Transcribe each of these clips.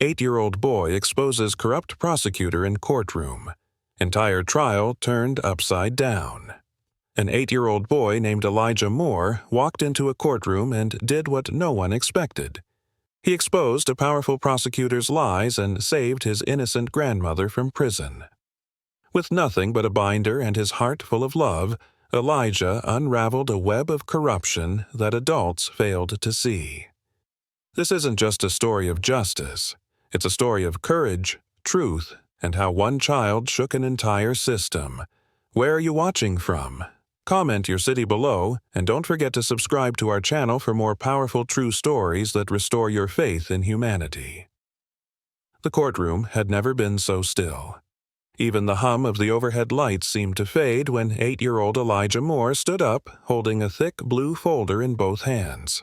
8-year-old boy exposes corrupt prosecutor in courtroom. Entire trial turned upside down. An 8-year-old boy named Elijah Moore walked into a courtroom and did what no one expected. He exposed a powerful prosecutor's lies and saved his innocent grandmother from prison. With nothing but a binder and his heart full of love, Elijah unraveled a web of corruption that adults failed to see. This isn't just a story of justice. It's a story of courage, truth, and how one child shook an entire system. Where are you watching from? Comment your city below, and don't forget to subscribe to our channel for more powerful true stories that restore your faith in humanity. The courtroom had never been so still. Even the hum of the overhead lights seemed to fade when 8-year-old Elijah Moore stood up, holding a thick blue folder in both hands.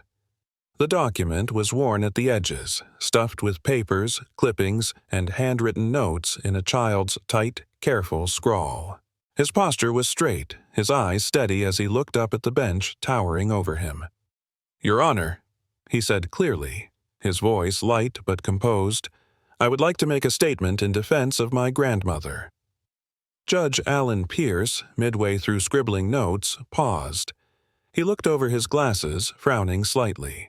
The document was worn at the edges, stuffed with papers, clippings, and handwritten notes in a child's tight, careful scrawl. His posture was straight, his eyes steady as he looked up at the bench towering over him. "Your Honor," he said clearly, his voice light but composed, "I would like to make a statement in defense of my grandmother." Judge Alan Pierce, midway through scribbling notes, paused. He looked over his glasses, frowning slightly.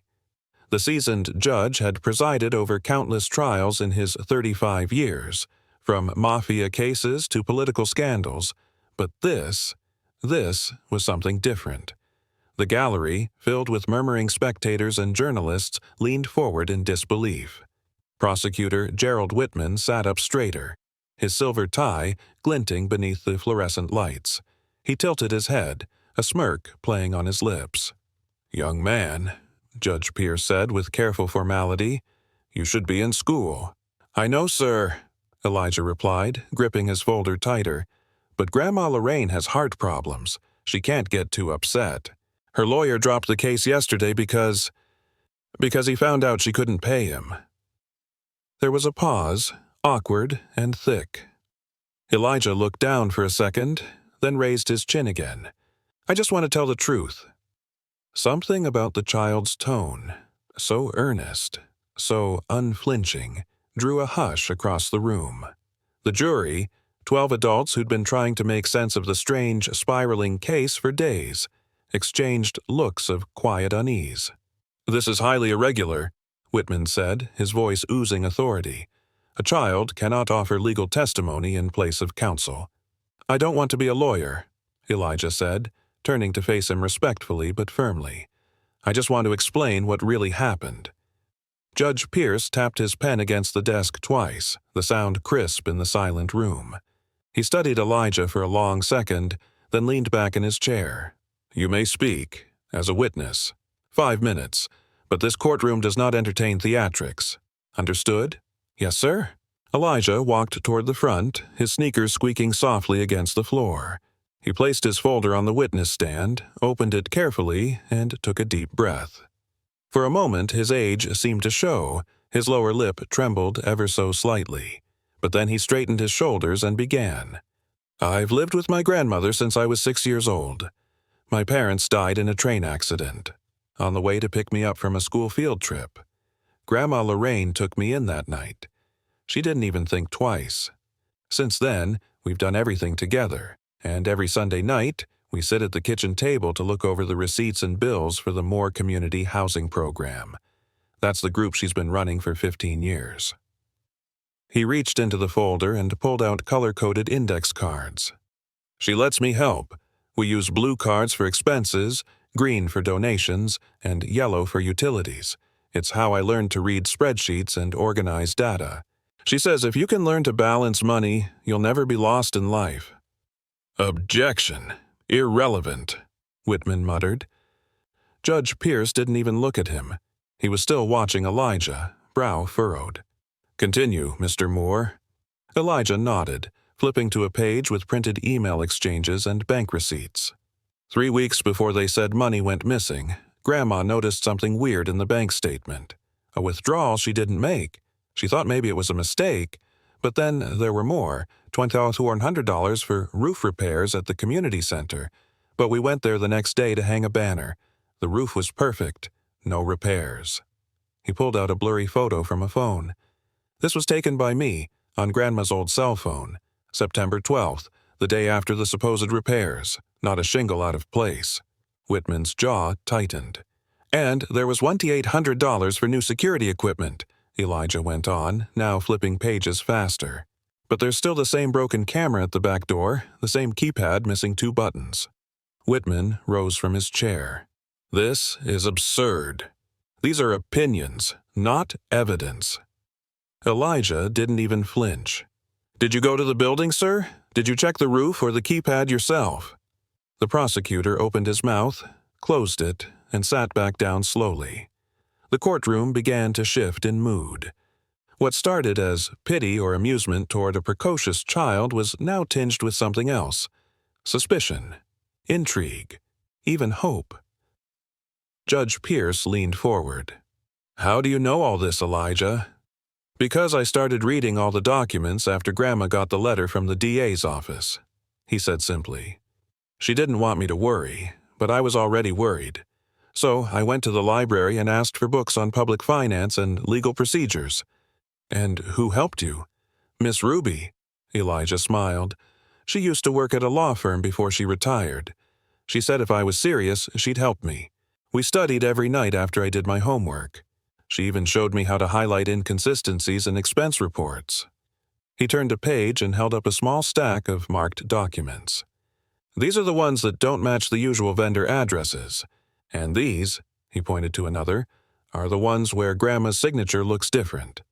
The seasoned judge had presided over countless trials in his 35 years, from mafia cases to political scandals, but this was something different. The gallery, filled with murmuring spectators and journalists, leaned forward in disbelief. Prosecutor Gerald Whitman sat up straighter, his silver tie glinting beneath the fluorescent lights. He tilted his head, a smirk playing on his lips. "Young man," Judge Pierce said with careful formality, "you should be in school." "I know, sir," Elijah replied, gripping his folder tighter. "But Grandma Lorraine has heart problems. She can't get too upset. Her lawyer dropped the case yesterday because he found out she couldn't pay him." There was a pause, awkward and thick. Elijah looked down for a second, then raised his chin again. "I just want to tell the truth." Something about the child's tone, so earnest, so unflinching, drew a hush across the room. The jury, 12 adults who'd been trying to make sense of the strange, spiraling case for days, exchanged looks of quiet unease. "This is highly irregular," Whitman said, his voice oozing authority. "A child cannot offer legal testimony in place of counsel." "I don't want to be a lawyer," Elijah said, turning to face him respectfully but firmly. "I just want to explain what really happened." Judge Pierce tapped his pen against the desk twice, the sound crisp in the silent room. He studied Elijah for a long second, then leaned back in his chair. "You may speak, as a witness. 5 minutes, but this courtroom does not entertain theatrics. Understood?" "Yes, sir." Elijah walked toward the front, his sneakers squeaking softly against the floor. He placed his folder on the witness stand, opened it carefully, and took a deep breath. For a moment his age seemed to show, his lower lip trembled ever so slightly. But then he straightened his shoulders and began. "I've lived with my grandmother since I was 6 years old. My parents died in a train accident, on the way to pick me up from a school field trip. Grandma Lorraine took me in that night. She didn't even think twice. Since then, we've done everything together, and every Sunday night, we sit at the kitchen table to look over the receipts and bills for the Moore Community Housing Program. That's the group she's been running for 15 years. He reached into the folder and pulled out color-coded index cards. "She lets me help. We use blue cards for expenses, green for donations, and yellow for utilities. It's how I learned to read spreadsheets and organize data. She says if you can learn to balance money, you'll never be lost in life." "Objection. Irrelevant," Whitman muttered. Judge Pierce didn't even look at him. He was still watching Elijah, brow furrowed. "Continue, Mr. Moore." Elijah nodded, flipping to a page with printed email exchanges and bank receipts. 3 weeks before they said money went missing, Grandma noticed something weird in the bank statement. A withdrawal she didn't make. She thought maybe it was a mistake, but then there were more, $2,400 for roof repairs at the community center. But we went there the next day to hang a banner. The roof was perfect, no repairs. He pulled out a blurry photo from a phone. This was taken by me, on Grandma's old cell phone, September 12th, the day after the supposed repairs, not a shingle out of place. Whitman's jaw tightened. And there was $2,800 for new security equipment, Elijah went on, now flipping pages faster. But there's still the same broken camera at the back door, the same keypad missing 2 buttons. Whitman rose from his chair. This is absurd. These are opinions, not evidence. Elijah didn't even flinch. Did you go to the building, sir? Did you check the roof or the keypad yourself? The prosecutor opened his mouth, closed it, and sat back down slowly. The courtroom began to shift in mood. What started as pity or amusement toward a precocious child was now tinged with something else: suspicion, intrigue, even hope. Judge Pierce leaned forward. How do you know all this, Elijah? Because I started reading all the documents after Grandma got the letter from the DA's office, he said simply. She didn't want me to worry, but I was already worried. So I went to the library and asked for books on public finance and legal procedures. And who helped you? Miss Ruby. Elijah smiled. She used to work at a law firm before she retired. She said if I was serious, she'd help me. We studied every night after I did my homework. She even showed me how to highlight inconsistencies in expense reports. He turned a page and held up a small stack of marked documents. These are the ones that don't match the usual vendor addresses. And these, he pointed to another, are the ones where Grandma's signature looks different.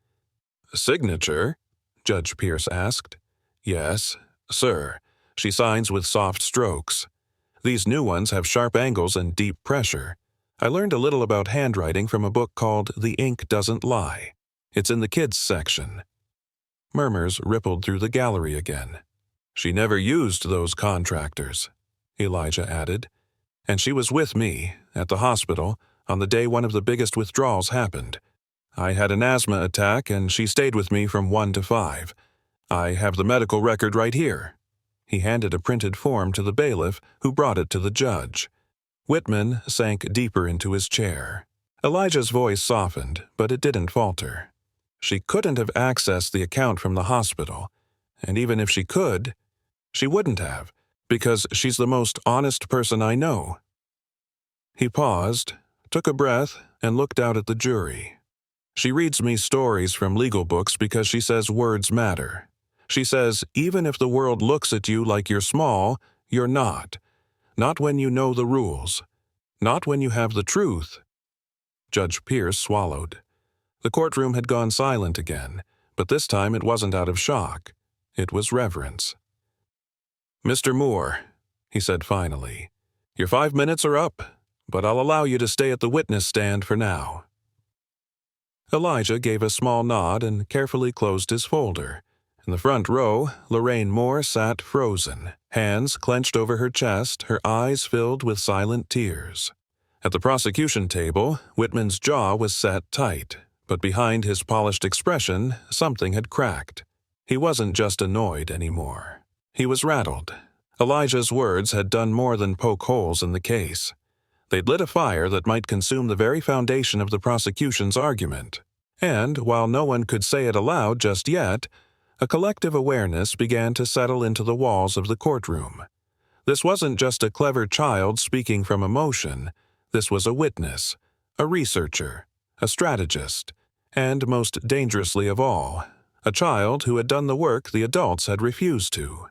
Signature? Judge Pierce asked. Yes, sir. She signs with soft strokes. These new ones have sharp angles and deep pressure. I learned a little about handwriting from a book called The Ink Doesn't Lie. It's in the kids section. Murmurs rippled through the gallery again. She never used those contractors, Elijah added. And she was with me, at the hospital, on the day one of the biggest withdrawals happened. I had an asthma attack and she stayed with me from 1 to 5. I have the medical record right here. He handed a printed form to the bailiff, who brought it to the judge. Whitman sank deeper into his chair. Elijah's voice softened, but it didn't falter. She couldn't have accessed the account from the hospital, and even if she could, she wouldn't have, because she's the most honest person I know. He paused, took a breath, and looked out at the jury. She reads me stories from legal books because she says words matter. She says even if the world looks at you like you're small, you're not. Not when you know the rules. Not when you have the truth. Judge Pierce swallowed. The courtroom had gone silent again, but this time it wasn't out of shock. It was reverence. Mr. Moore, he said finally, your 5 minutes are up, but I'll allow you to stay at the witness stand for now. Elijah gave a small nod and carefully closed his folder. In the front row, Lorraine Moore sat frozen, hands clenched over her chest, her eyes filled with silent tears. At the prosecution table, Whitman's jaw was set tight, but behind his polished expression, something had cracked. He wasn't just annoyed anymore. He was rattled. Elijah's words had done more than poke holes in the case. They'd lit a fire that might consume the very foundation of the prosecution's argument. And, while no one could say it aloud just yet, a collective awareness began to settle into the walls of the courtroom. This wasn't just a clever child speaking from emotion. This was a witness, a researcher, a strategist, and most dangerously of all, a child who had done the work the adults had refused to.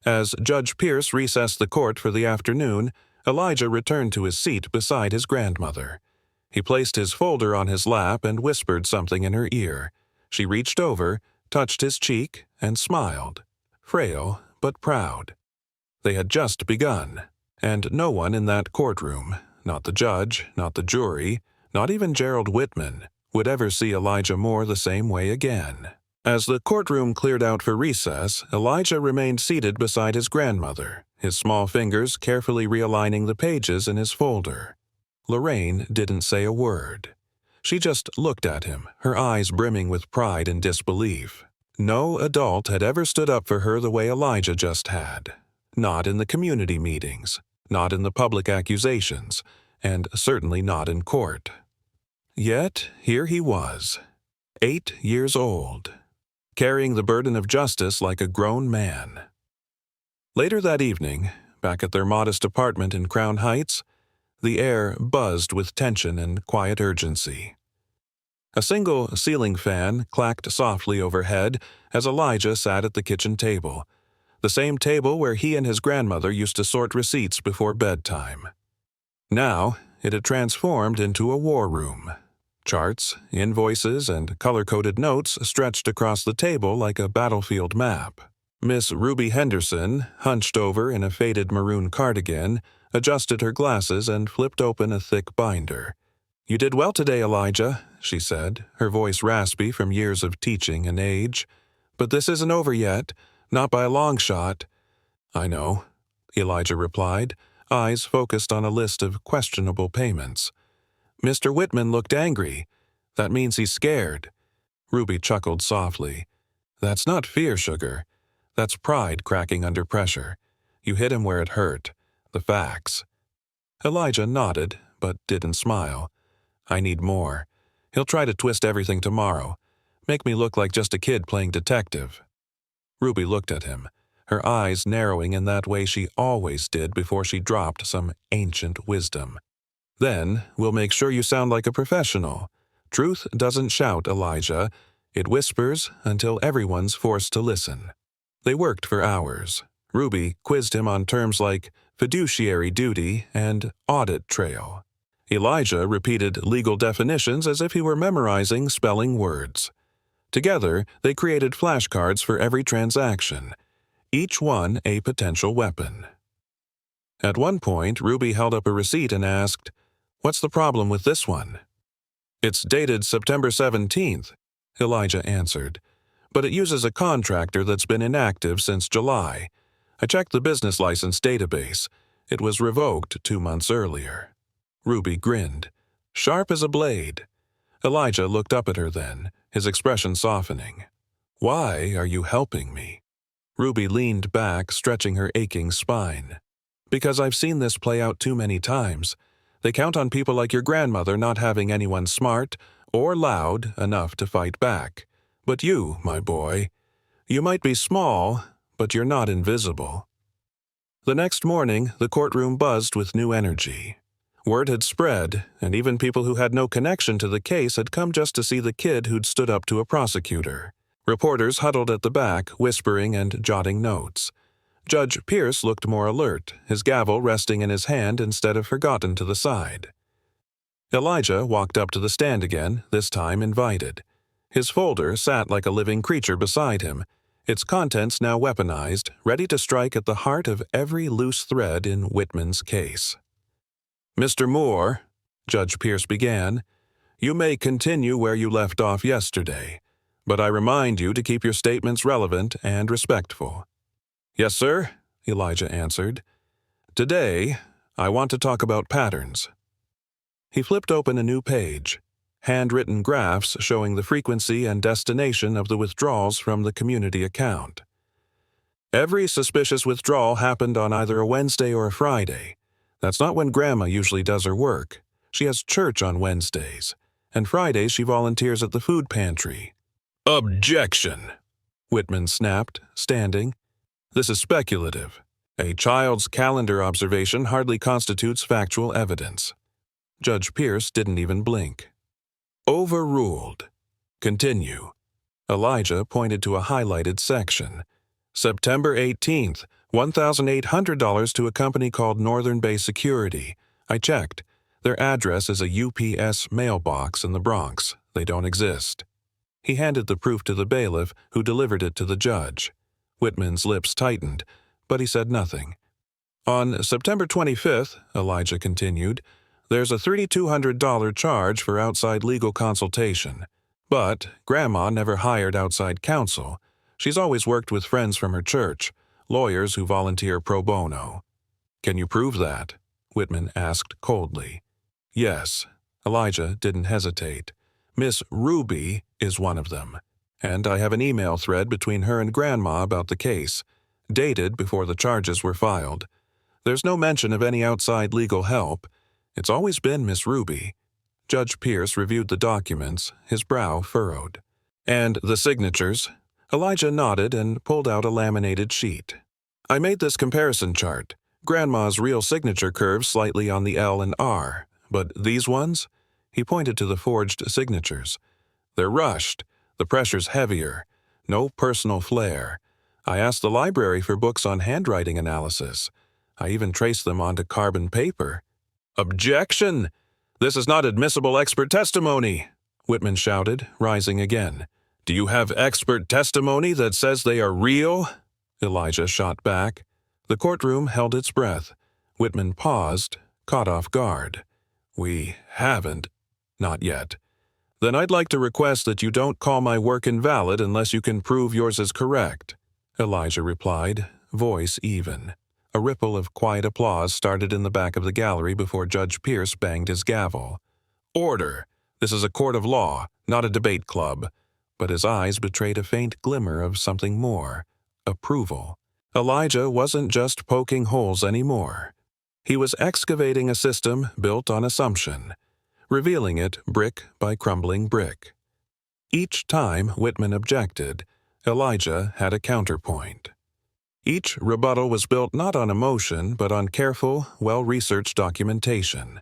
As Judge Pierce recessed the court for the afternoon, Elijah returned to his seat beside his grandmother. He placed his folder on his lap and whispered something in her ear. She reached over, touched his cheek, and smiled, frail but proud. They had just begun, and no one in that courtroom, not the judge, not the jury, not even Gerald Whitman, would ever see Elijah Moore the same way again. As the courtroom cleared out for recess, Elijah remained seated beside his grandmother, his small fingers carefully realigning the pages in his folder. Lorraine didn't say a word. She just looked at him, her eyes brimming with pride and disbelief. No adult had ever stood up for her the way Elijah just had. Not in the community meetings, not in the public accusations, and certainly not in court. Yet here he was. 8 years old, carrying the burden of justice like a grown man. Later that evening, back at their modest apartment in Crown Heights, the air buzzed with tension and quiet urgency. A single ceiling fan clacked softly overhead as Elijah sat at the kitchen table, the same table where he and his grandmother used to sort receipts before bedtime. Now, it had transformed into a war room. Charts, invoices, and color-coded notes stretched across the table like a battlefield map. Miss Ruby Henderson, hunched over in a faded maroon cardigan, adjusted her glasses and flipped open a thick binder. "You did well today, Elijah," she said, her voice raspy from years of teaching and age. "But this isn't over yet, not by a long shot." "I know," Elijah replied, eyes focused on a list of questionable payments. "Mr. Whitman looked angry. That means he's scared." Ruby chuckled softly. "That's not fear, sugar. That's pride cracking under pressure. You hit him where it hurt. The facts." Elijah nodded, but didn't smile. "I need more. He'll try to twist everything tomorrow. Make me look like just a kid playing detective." Ruby looked at him, her eyes narrowing in that way she always did before she dropped some ancient wisdom. "Then we'll make sure you sound like a professional. Truth doesn't shout, Elijah. It whispers until everyone's forced to listen." They worked for hours. Ruby quizzed him on terms like fiduciary duty and audit trail. Elijah repeated legal definitions as if he were memorizing spelling words. Together, they created flashcards for every transaction, each one a potential weapon. At one point, Ruby held up a receipt and asked, "What's the problem with this one?" "It's dated September 17th, Elijah answered, "but it uses a contractor that's been inactive since July. I checked the business license database. It was revoked 2 months earlier." Ruby grinned, sharp as a blade. Elijah looked up at her then, his expression softening. "Why are you helping me?" Ruby leaned back, stretching her aching spine. "Because I've seen this play out too many times. They count on people like your grandmother not having anyone smart or loud enough to fight back. But you, my boy, you might be small, but you're not invisible." The next morning, the courtroom buzzed with new energy. Word had spread, and even people who had no connection to the case had come just to see the kid who'd stood up to a prosecutor. Reporters huddled at the back, whispering and jotting notes. Judge Pierce looked more alert, his gavel resting in his hand instead of forgotten to the side. Elijah walked up to the stand again, this time invited. His folder sat like a living creature beside him, its contents now weaponized, ready to strike at the heart of every loose thread in Whitman's case. "Mr. Moore," Judge Pierce began, "you may continue where you left off yesterday, but I remind you to keep your statements relevant and respectful." "Yes, sir," Elijah answered. "Today, I want to talk about patterns." He flipped open a new page, handwritten graphs showing the frequency and destination of the withdrawals from the community account. Every suspicious withdrawal happened on either a Wednesday or a Friday. That's not when Grandma usually does her work. She has church on Wednesdays, and Fridays she volunteers at the food pantry. "Objection!" Whitman snapped, standing. "This is speculative. A child's calendar observation hardly constitutes factual evidence." Judge Pierce didn't even blink. "Overruled. Continue." Elijah pointed to a highlighted section. "September 18th, $1,800 to a company called Northern Bay Security. I checked. Their address is a UPS mailbox in the Bronx. They don't exist." He handed the proof to the bailiff, who delivered it to the judge. Whitman's lips tightened, but he said nothing. "On September 25th, Elijah continued, there's a $3,200 charge for outside legal consultation. But Grandma never hired outside counsel. She's always worked with friends from her church, lawyers who volunteer pro bono." "Can you prove that?" Whitman asked coldly. "Yes." Elijah didn't hesitate. "Miss Ruby is one of them. And I have an email thread between her and Grandma about the case, dated before the charges were filed. There's no mention of any outside legal help. It's always been Miss Ruby." Judge Pierce reviewed the documents, his brow furrowed. And the signatures? Elijah nodded and pulled out a laminated sheet. I made this comparison chart. Grandma's real signature curves slightly on the L and R, but these ones? He pointed to the forged signatures. They're rushed. The pressure's heavier. No personal flair. I asked the library for books on handwriting analysis. I even traced them onto carbon paper. Objection! This is not admissible expert testimony, Whitman shouted, rising again. Do you have expert testimony that says they are real? Elijah shot back. The courtroom held its breath. Whitman paused, caught off guard. We haven't. Not yet. Then I'd like to request that you don't call my work invalid unless you can prove yours is correct, Elijah replied, voice even. A ripple of quiet applause started in the back of the gallery before Judge Pierce banged his gavel. Order! This is a court of law, not a debate club. But his eyes betrayed a faint glimmer of something more. Approval. Elijah wasn't just poking holes anymore. He was excavating a system built on assumption, revealing it brick by crumbling brick. Each time Whitman objected, Elijah had a counterpoint. Each rebuttal was built not on emotion, but on careful, well-researched documentation.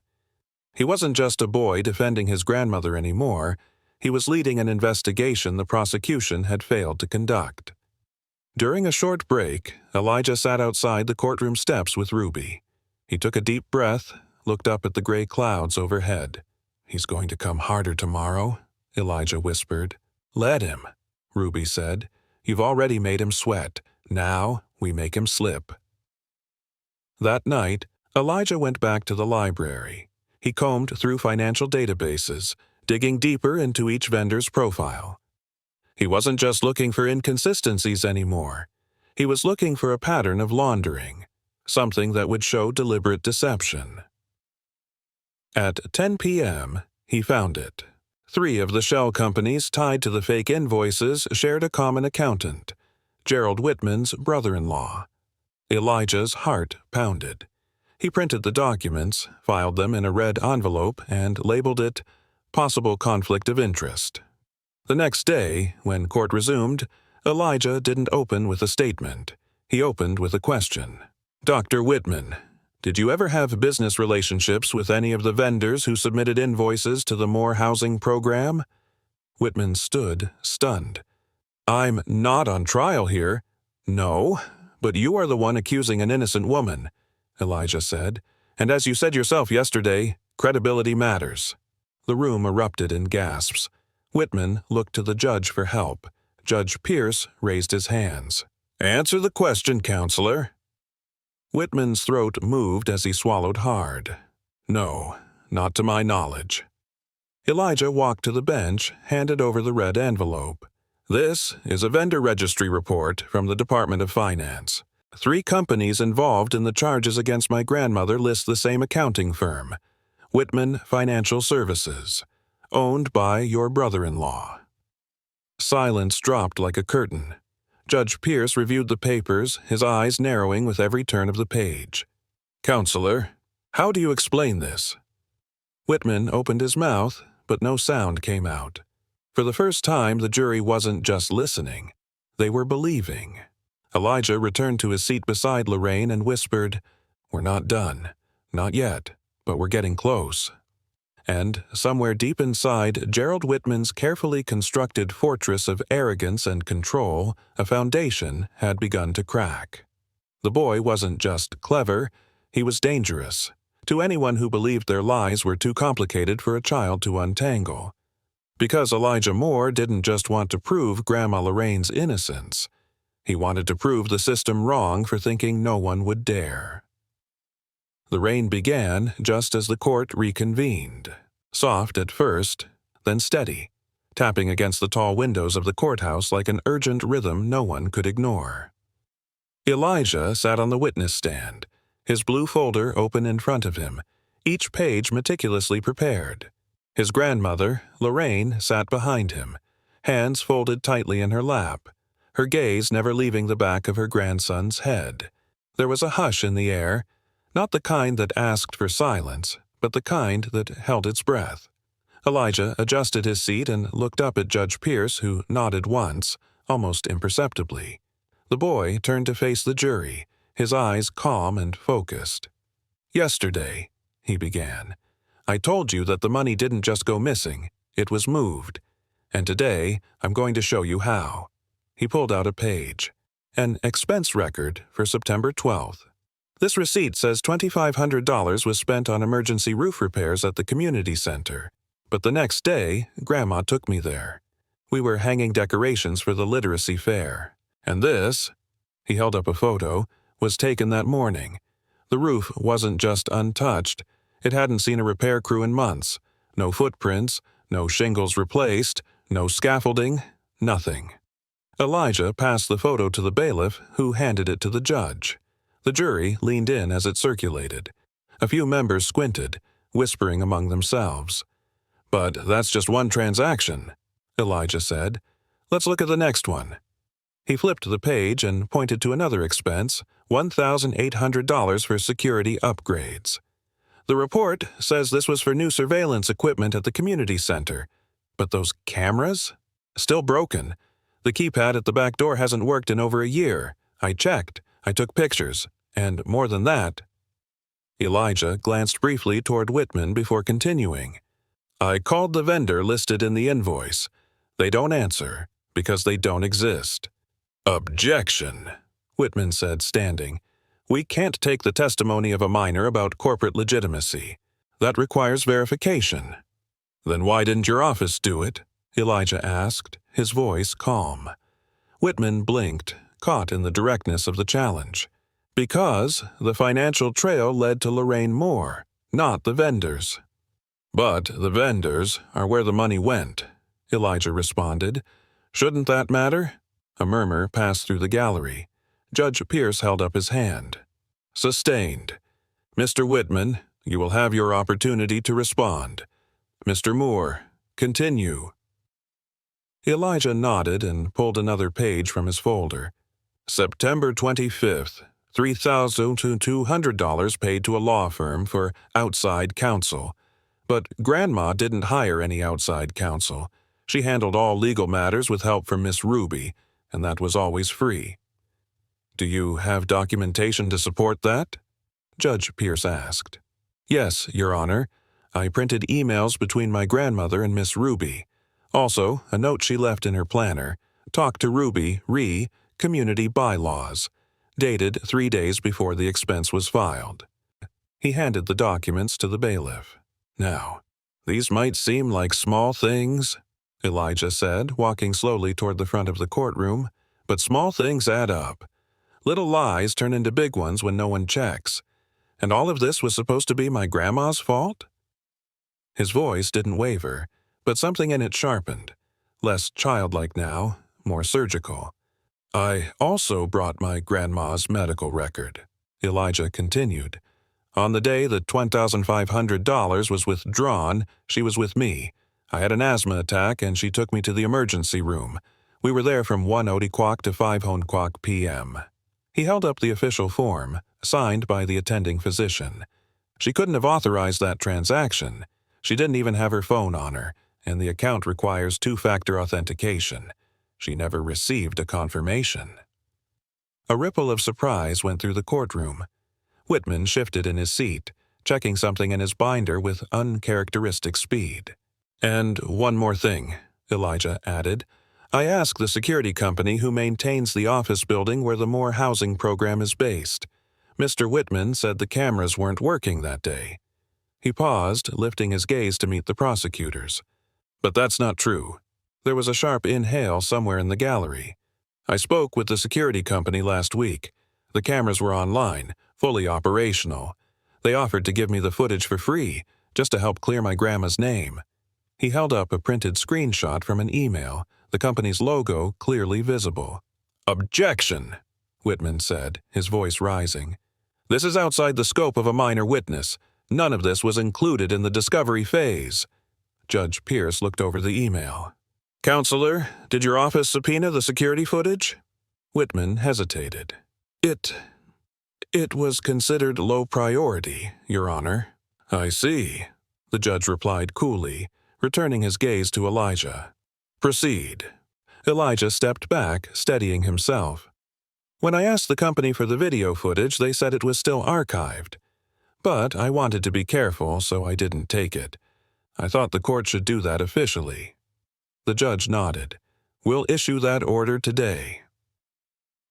He wasn't just a boy defending his grandmother anymore. He was leading an investigation the prosecution had failed to conduct. During a short break, Elijah sat outside the courtroom steps with Ruby. He took a deep breath, looked up at the gray clouds overhead. He's going to come harder tomorrow, Elijah whispered. Let him, Ruby said. You've already made him sweat. Now we make him slip. That night, Elijah went back to the library. He combed through financial databases, digging deeper into each vendor's profile. He wasn't just looking for inconsistencies anymore. He was looking for a pattern of laundering, something that would show deliberate deception. At 10 p.m., he found it. 3 of the shell companies tied to the fake invoices shared a common accountant, Gerald Whitman's brother-in-law. Elijah's heart pounded. He printed the documents, filed them in a red envelope, and labeled it Possible Conflict of Interest. The next day, when court resumed, Elijah didn't open with a statement. He opened with a question. Dr. Whitman, did you ever have business relationships with any of the vendors who submitted invoices to the Moore Housing Program? Whitman stood, stunned. I'm not on trial here. No, but you are the one accusing an innocent woman, Elijah said. And as you said yourself yesterday, credibility matters. The room erupted in gasps. Whitman looked to the judge for help. Judge Pierce raised his hands. Answer the question, counselor. Whitman's throat moved as he swallowed hard. No, not to my knowledge. Elijah walked to the bench, handed over the red envelope. This is a vendor registry report from the Department of Finance. 3 companies involved in the charges against my grandmother list the same accounting firm, Whitman Financial Services, owned by your brother-in-law. Silence dropped like a curtain. Judge Pierce reviewed the papers, his eyes narrowing with every turn of the page. Counselor, how do you explain this? Whitman opened his mouth, but no sound came out. For the first time, the jury wasn't just listening. They were believing. Elijah returned to his seat beside Lorraine and whispered, We're not done. Not yet, but we're getting close. And, somewhere deep inside Gerald Whitman's carefully constructed fortress of arrogance and control, a foundation had begun to crack. The boy wasn't just clever, he was dangerous, to anyone who believed their lies were too complicated for a child to untangle. Because Elijah Moore didn't just want to prove Grandma Lorraine's innocence. He wanted to prove the system wrong for thinking no one would dare. The rain began just as the court reconvened, soft at first, then steady, tapping against the tall windows of the courthouse like an urgent rhythm no one could ignore. Elijah sat on the witness stand, his blue folder open in front of him, each page meticulously prepared. His grandmother, Lorraine, sat behind him, hands folded tightly in her lap, her gaze never leaving the back of her grandson's head. There was a hush in the air, not the kind that asked for silence, but the kind that held its breath. Elijah adjusted his seat and looked up at Judge Pierce, who nodded once, almost imperceptibly. The boy turned to face the jury, his eyes calm and focused. "Yesterday," he began, "I told you that the money didn't just go missing, it was moved. And today, I'm going to show you how." He pulled out a page. "An expense record for September 12th. This receipt says $2,500 was spent on emergency roof repairs at the community center. But the next day, Grandma took me there. We were hanging decorations for the literacy fair. And this," he held up a photo, "was taken that morning. The roof wasn't just untouched. It hadn't seen a repair crew in months. No footprints, no shingles replaced, no scaffolding, nothing." Elijah passed the photo to the bailiff, who handed it to the judge. The jury leaned in as it circulated. A few members squinted, whispering among themselves. "But that's just one transaction," Elijah said. "Let's look at the next one." He flipped the page and pointed to another expense, $1,800 for security upgrades. "The report says this was for new surveillance equipment at the community center. But those cameras? Still broken. The keypad at the back door hasn't worked in over a year. I checked. I took pictures. And more than that." Elijah glanced briefly toward Whitman before continuing. "I called the vendor listed in the invoice. They don't answer because they don't exist." "Objection," Whitman said, standing. "We can't take the testimony of a minor about corporate legitimacy. That requires verification." "Then why didn't your office do it?" Elijah asked, his voice calm. Whitman blinked, caught in the directness of the challenge. "Because the financial trail led to Lorraine Moore, not the vendors." "But the vendors are where the money went," Elijah responded. "Shouldn't that matter?" A murmur passed through the gallery. Judge Pierce held up his hand. "Sustained. Mr. Whitman, you will have your opportunity to respond. Mr. Moore, continue." Elijah nodded and pulled another page from his folder. "September 25th, $3,200 paid to a law firm for outside counsel. But Grandma didn't hire any outside counsel. She handled all legal matters with help from Miss Ruby, and that was always free." "Do you have documentation to support that?" Judge Pierce asked. "Yes, Your Honor. I printed emails between my grandmother and Miss Ruby. Also, a note she left in her planner, Talk to Ruby, re. Community Bylaws, dated 3 days before the expense was filed." He handed the documents to the bailiff. "Now, these might seem like small things," Elijah said, walking slowly toward the front of the courtroom, "but small things add up. Little lies turn into big ones when no one checks. And all of this was supposed to be my grandma's fault?" His voice didn't waver, but something in it sharpened. Less childlike now, more surgical. "I also brought my grandma's medical record," Elijah continued. "On the day that $2,500 was withdrawn, she was with me. I had an asthma attack and she took me to the emergency room. We were there from 1 o'clock to 5 o'clock p.m. He held up the official form, signed by the attending physician. She couldn't have authorized that transaction. She didn't even have her phone on her, and the account requires two-factor authentication. She never received a confirmation. A ripple of surprise went through the courtroom. Whitman shifted in his seat, checking something in his binder with uncharacteristic speed. "And one more thing," Elijah added. "I asked the security company who maintains the office building where the Moore housing program is based. Mr. Whitman said the cameras weren't working that day." He paused, lifting his gaze to meet the prosecutor's. "But that's not true." There was a sharp inhale somewhere in the gallery. "I spoke with the security company last week. The cameras were online, fully operational. They offered to give me the footage for free, just to help clear my grandma's name." He held up a printed screenshot from an email, the company's logo clearly visible. "Objection," Whitman said, his voice rising. "This is outside the scope of a minor witness. None of this was included in the discovery phase." Judge Pierce looked over the email. "Counselor, did your office subpoena the security footage?" Whitman hesitated. It was considered low priority, Your Honor." "I see," the judge replied coolly, returning his gaze to Elijah. "Proceed." Elijah stepped back, steadying himself. "When I asked the company for the video footage, they said it was still archived. But I wanted to be careful, so I didn't take it. I thought the court should do that officially." The judge nodded. "We'll issue that order today."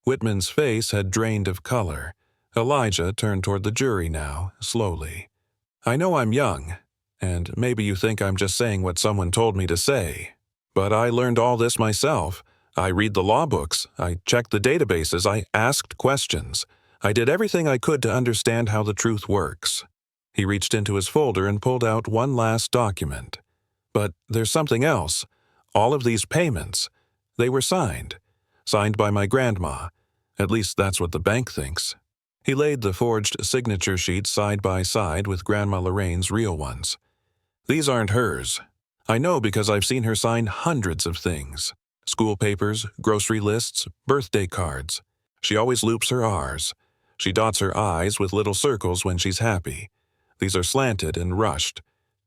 Whitman's face had drained of color. Elijah turned toward the jury now, slowly. "I know I'm young, and maybe you think I'm just saying what someone told me to say. But I learned all this myself. I read the law books, I checked the databases, I asked questions. I did everything I could to understand how the truth works." He reached into his folder and pulled out one last document. "But there's something else. All of these payments, they were signed by my grandma. At least that's what the bank thinks." He laid the forged signature sheets side by side with Grandma Lorraine's real ones. "These aren't hers. I know because I've seen her sign hundreds of things. School papers, grocery lists, birthday cards. She always loops her R's. She dots her I's with little circles when she's happy. These are slanted and rushed.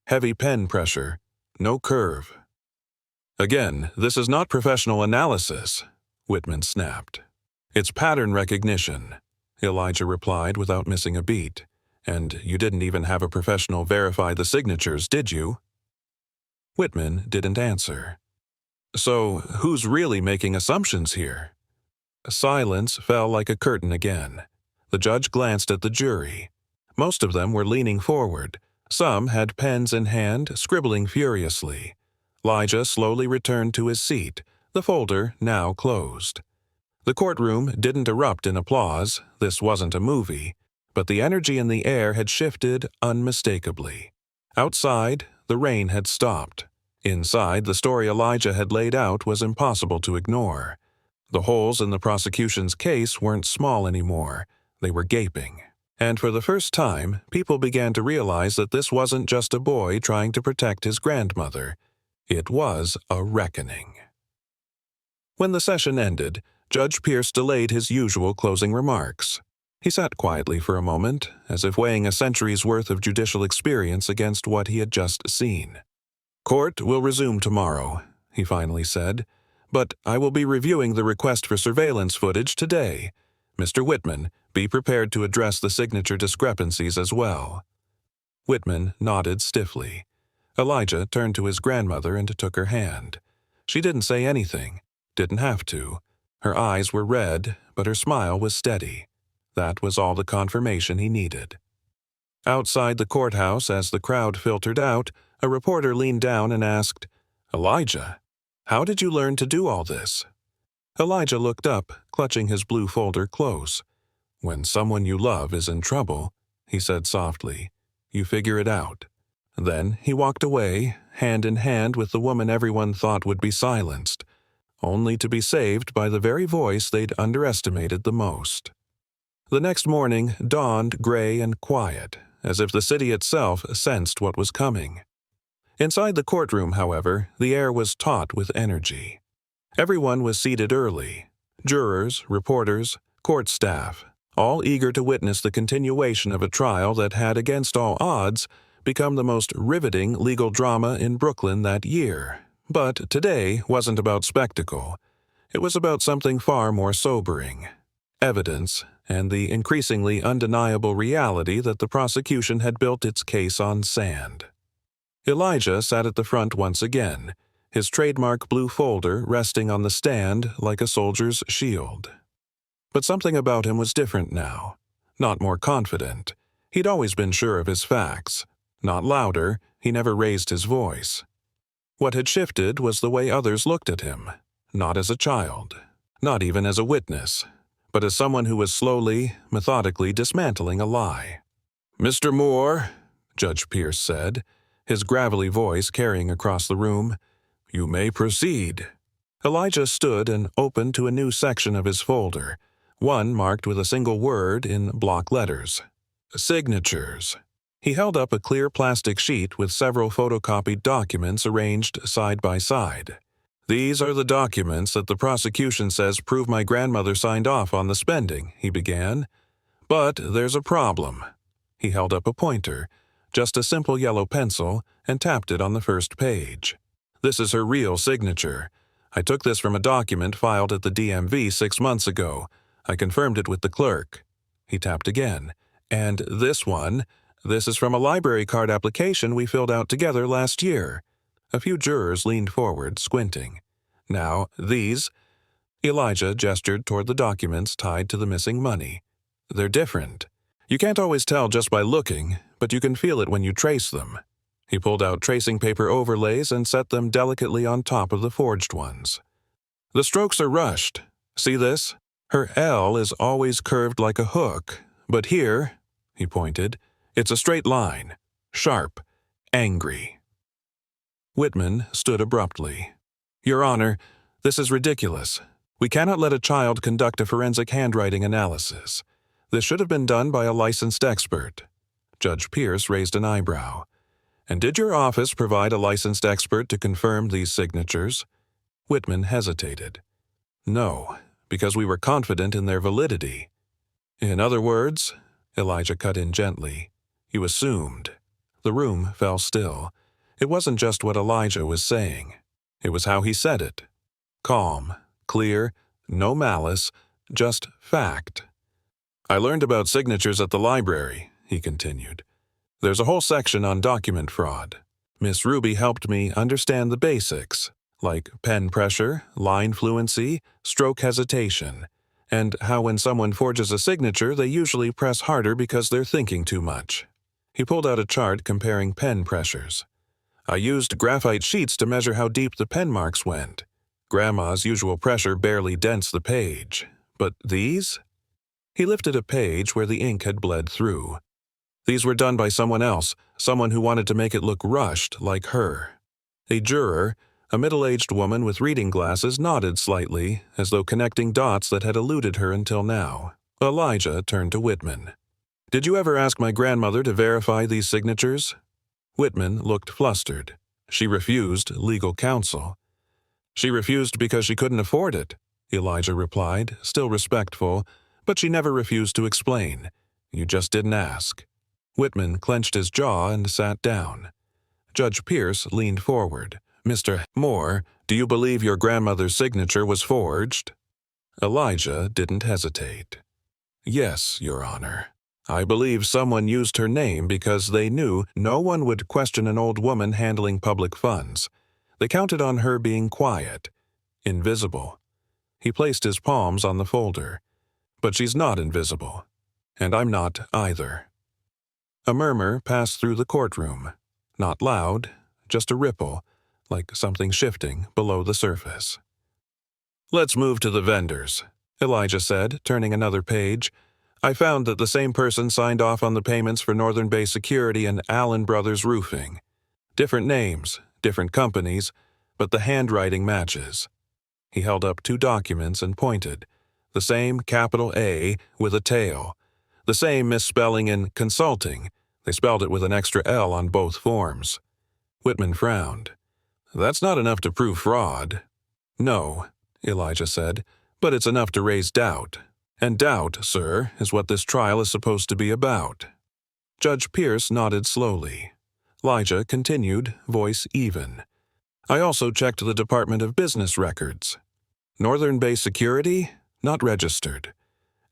Heavy pen pressure. No curve." "Again, this is not professional analysis," Whitman snapped. "It's pattern recognition," Elijah replied without missing a beat. "And you didn't even have a professional verify the signatures, did you?" Whitman didn't answer. "So, who's really making assumptions here?" Silence fell like a curtain again. The judge glanced at the jury. Most of them were leaning forward. Some had pens in hand, scribbling furiously. Elijah slowly returned to his seat, the folder now closed. The courtroom didn't erupt in applause. This wasn't a movie. But the energy in the air had shifted unmistakably. Outside, the rain had stopped. Inside, the story Elijah had laid out was impossible to ignore. The holes in the prosecution's case weren't small anymore. They were gaping. And for the first time, people began to realize that this wasn't just a boy trying to protect his grandmother. It was a reckoning. When the session ended, Judge Pierce delayed his usual closing remarks. He sat quietly for a moment, as if weighing a century's worth of judicial experience against what he had just seen. "Court will resume tomorrow," he finally said, "but I will be reviewing the request for surveillance footage today. Mr. Whitman, be prepared to address the signature discrepancies as well." Whitman nodded stiffly. Elijah turned to his grandmother and took her hand. She didn't say anything, didn't have to. Her eyes were red, but her smile was steady. That was all the confirmation he needed. Outside the courthouse, as the crowd filtered out, a reporter leaned down and asked, "Elijah, how did you learn to do all this?" Elijah looked up, clutching his blue folder close. "When someone you love is in trouble," he said softly, "you figure it out." Then he walked away, hand in hand with the woman everyone thought would be silenced, only to be saved by the very voice they'd underestimated the most. The next morning dawned gray and quiet, as if the city itself sensed what was coming. Inside the courtroom, however, the air was taut with energy. Everyone was seated early. Jurors, reporters, court staff, all eager to witness the continuation of a trial that had, against all odds, become the most riveting legal drama in Brooklyn that year. But today wasn't about spectacle. It was about something far more sobering. Evidence, and the increasingly undeniable reality that the prosecution had built its case on sand. Elijah sat at the front once again, his trademark blue folder resting on the stand like a soldier's shield. But something about him was different now, not more confident. He'd always been sure of his facts. Not louder, he never raised his voice. What had shifted was the way others looked at him, not as a child, not even as a witness, but as someone who was slowly, methodically dismantling a lie. "Mr. Moore," Judge Pierce said, his gravelly voice carrying across the room, "you may proceed." Elijah stood and opened to a new section of his folder, one marked with a single word in block letters. "Signatures." He held up a clear plastic sheet with several photocopied documents arranged side by side. "These are the documents that the prosecution says prove my grandmother signed off on the spending," he began. "But there's a problem." He held up a pointer. just a simple yellow pencil, and tapped it on the first page. This is her real signature. I took this from a document filed at the DMV 6 months ago. I confirmed it with the clerk. He tapped again. And this one, this is from a library card application we filled out together last year. A few jurors leaned forward, squinting. Now, these... Elijah gestured toward the documents tied to the missing money. They're different. You can't always tell just by looking, but you can feel it when you trace them. He pulled out tracing paper overlays and set them delicately on top of the forged ones. The strokes are rushed. See this? Her L is always curved like a hook, but here, he pointed, it's a straight line, sharp, angry. Whitman stood abruptly. Your Honor, this is ridiculous. We cannot let a child conduct a forensic handwriting analysis. This should have been done by a licensed expert. Judge Pierce raised an eyebrow. And did your office provide a licensed expert to confirm these signatures? Whitman hesitated. No, because we were confident in their validity. In other words, Elijah cut in gently, you assumed. The room fell still. It wasn't just what Elijah was saying. It was how he said it. Calm, clear, no malice, just fact. I learned about signatures at the library, he continued. There's a whole section on document fraud. Miss Ruby helped me understand the basics, like pen pressure, line fluency, stroke hesitation, and how when someone forges a signature, they usually press harder because they're thinking too much. He pulled out a chart comparing pen pressures. I used graphite sheets to measure how deep the pen marks went. Grandma's usual pressure barely dents the page. But these? He lifted a page where the ink had bled through. These were done by someone else, someone who wanted to make it look rushed like her. A juror, a middle-aged woman with reading glasses, nodded slightly, as though connecting dots that had eluded her until now. Elijah turned to Whitman. Did you ever ask my grandmother to verify these signatures? Whitman looked flustered. She refused legal counsel. She refused because she couldn't afford it, Elijah replied, still respectful, but she never refused to explain. You just didn't ask. Whitman clenched his jaw and sat down. Judge Pierce leaned forward. Mr. Moore, do you believe your grandmother's signature was forged? Elijah didn't hesitate. Yes, Your Honor. I believe someone used her name because they knew no one would question an old woman handling public funds. They counted on her being quiet, invisible. He placed his palms on the folder. But she's not invisible. And I'm not either. A murmur passed through the courtroom. Not loud, just a ripple, like something shifting below the surface. Let's move to the vendors, Elijah said, turning another page. I found that the same person signed off on the payments for Northern Bay Security and Allen Brothers Roofing. Different names, different companies, but the handwriting matches. He held up 2 documents and pointed. The same capital A with a tail. The same misspelling in consulting. They spelled it with an extra L on both forms. Whitman frowned. That's not enough to prove fraud. No, Elijah said, but it's enough to raise doubt. And doubt, sir, is what this trial is supposed to be about. Judge Pierce nodded slowly. Elijah continued, voice even. I also checked the Department of Business records. Northern Bay Security? Not registered.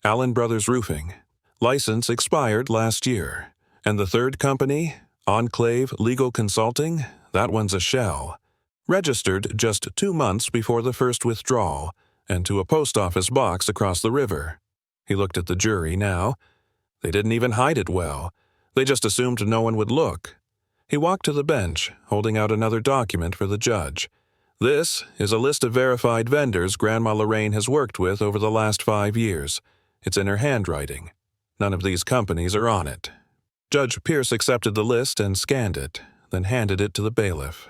Allen Brothers Roofing. License expired last year. And the third company, Enclave Legal Consulting, that one's a shell. Registered just 2 months before the first withdrawal, and to a post office box across the river. He looked at the jury now. They didn't even hide it well. They just assumed no one would look. He walked to the bench, holding out another document for the judge. This is a list of verified vendors Grandma Lorraine has worked with over the last 5 years. It's in her handwriting. None of these companies are on it. Judge Pierce accepted the list and scanned it, then handed it to the bailiff.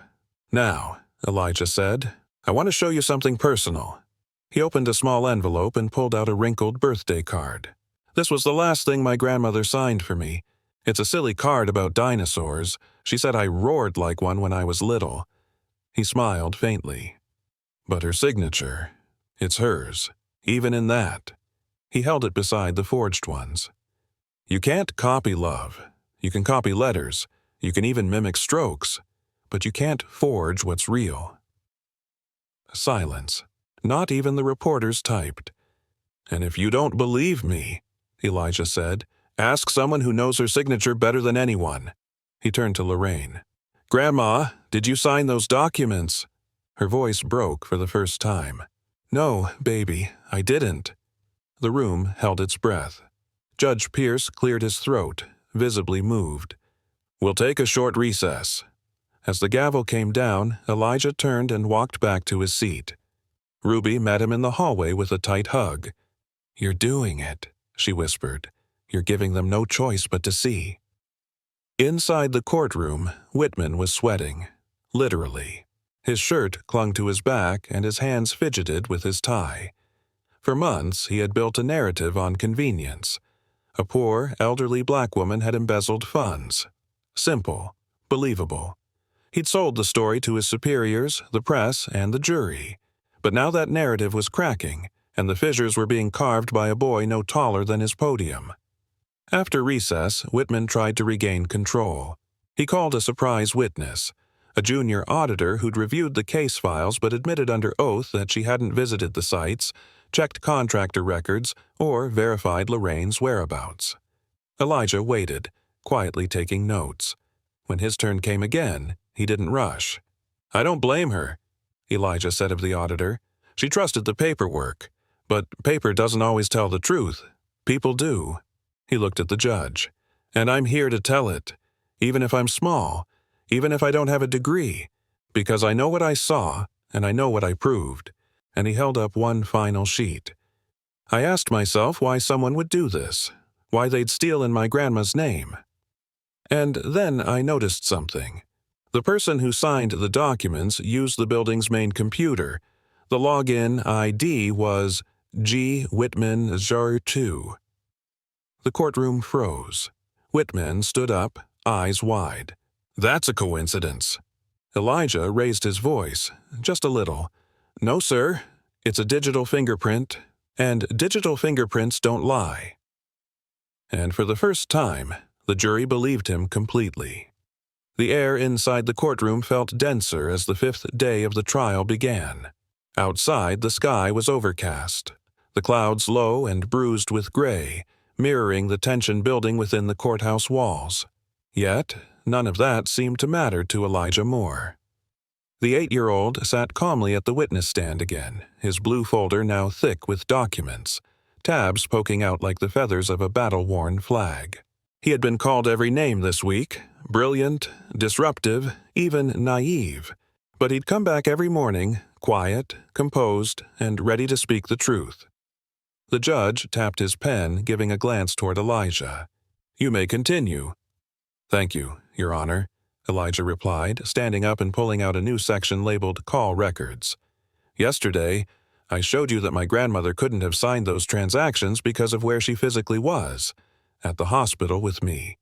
Now, Elijah said, I want to show you something personal. He opened a small envelope and pulled out a wrinkled birthday card. This was the last thing my grandmother signed for me. It's a silly card about dinosaurs. She said I roared like one when I was little. He smiled faintly. But her signature, it's hers, even in that. He held it beside the forged ones. You can't copy love. You can copy letters. You can even mimic strokes, but you can't forge what's real. Silence. Not even the reporters typed. "And if you don't believe me," Elijah said, "ask someone who knows her signature better than anyone." He turned to Lorraine. "Grandma, did you sign those documents?" Her voice broke for the first time. "No, baby, I didn't." The room held its breath. Judge Pierce cleared his throat, visibly moved. "We'll take a short recess." As the gavel came down, Elijah turned and walked back to his seat. Ruby met him in the hallway with a tight hug. "You're doing it," she whispered. "You're giving them no choice but to see." Inside the courtroom, Whitman was sweating. Literally. His shirt clung to his back and his hands fidgeted with his tie. For months, he had built a narrative on convenience. A poor, elderly black woman had embezzled funds. Simple. Believable. He'd sold the story to his superiors, the press, and the jury. But now that narrative was cracking, and the fissures were being carved by a boy no taller than his podium. After recess, Whitman tried to regain control. He called a surprise witness, a junior auditor who'd reviewed the case files but admitted under oath that she hadn't visited the sites, checked contractor records, or verified Lorraine's whereabouts. Elijah waited, quietly taking notes. When his turn came again, he didn't rush. "I don't blame her," Elijah said of the auditor. "She trusted the paperwork. But paper doesn't always tell the truth. People do." He looked at the judge. "And I'm here to tell it, even if I'm small, even if I don't have a degree, because I know what I saw, and I know what I proved." And he held up one final sheet. "I asked myself why someone would do this, why they'd steal in my grandma's name. And then I noticed something. The person who signed the documents used the building's main computer. The login ID was G. Whitman 02. The courtroom froze. Whitman stood up, eyes wide. "That's a coincidence." Elijah raised his voice, just a little. "No, sir. It's a digital fingerprint, and digital fingerprints don't lie." And for the first time, the jury believed him completely. The air inside the courtroom felt denser as the fifth day of the trial began. Outside, the sky was overcast, the clouds low and bruised with gray, mirroring the tension building within the courthouse walls. Yet, none of that seemed to matter to Elijah Moore. The 8-year-old sat calmly at the witness stand again, his blue folder now thick with documents, tabs poking out like the feathers of a battle-worn flag. He had been called every name this week, brilliant, disruptive, even naive. But he'd come back every morning, quiet, composed, and ready to speak the truth. The judge tapped his pen, giving a glance toward Elijah. "You may continue." "Thank you, Your Honor," Elijah replied, standing up and pulling out a new section labeled Call Records. "Yesterday, I showed you that my grandmother couldn't have signed those transactions because of where she physically was, at the hospital with me.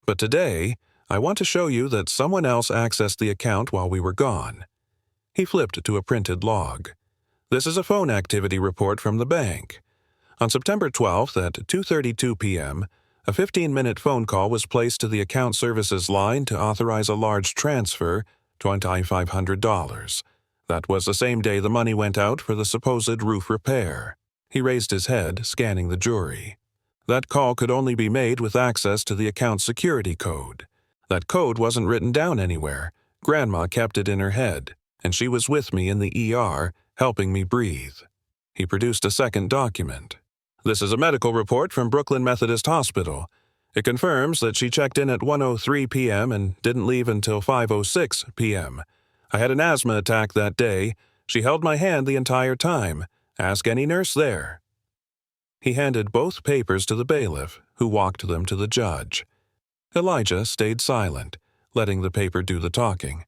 But today, I want to show you that someone else accessed the account while we were gone." He flipped to a printed log. "This is a phone activity report from the bank. On September 12th at 2:32 p.m., a 15-minute phone call was placed to the account services line to authorize a large transfer, $2,500. That was the same day the money went out for the supposed roof repair." He raised his head, scanning the jury. "That call could only be made with access to the account security code. That code wasn't written down anywhere. Grandma kept it in her head, and she was with me in the ER, helping me breathe." He produced a second document. "This is a medical report from Brooklyn Methodist Hospital. It confirms that she checked in at 1:03 p.m. and didn't leave until 5:06 p.m. I had an asthma attack that day. She held my hand the entire time. Ask any nurse there." He handed both papers to the bailiff, who walked them to the judge. Elijah stayed silent, letting the paper do the talking.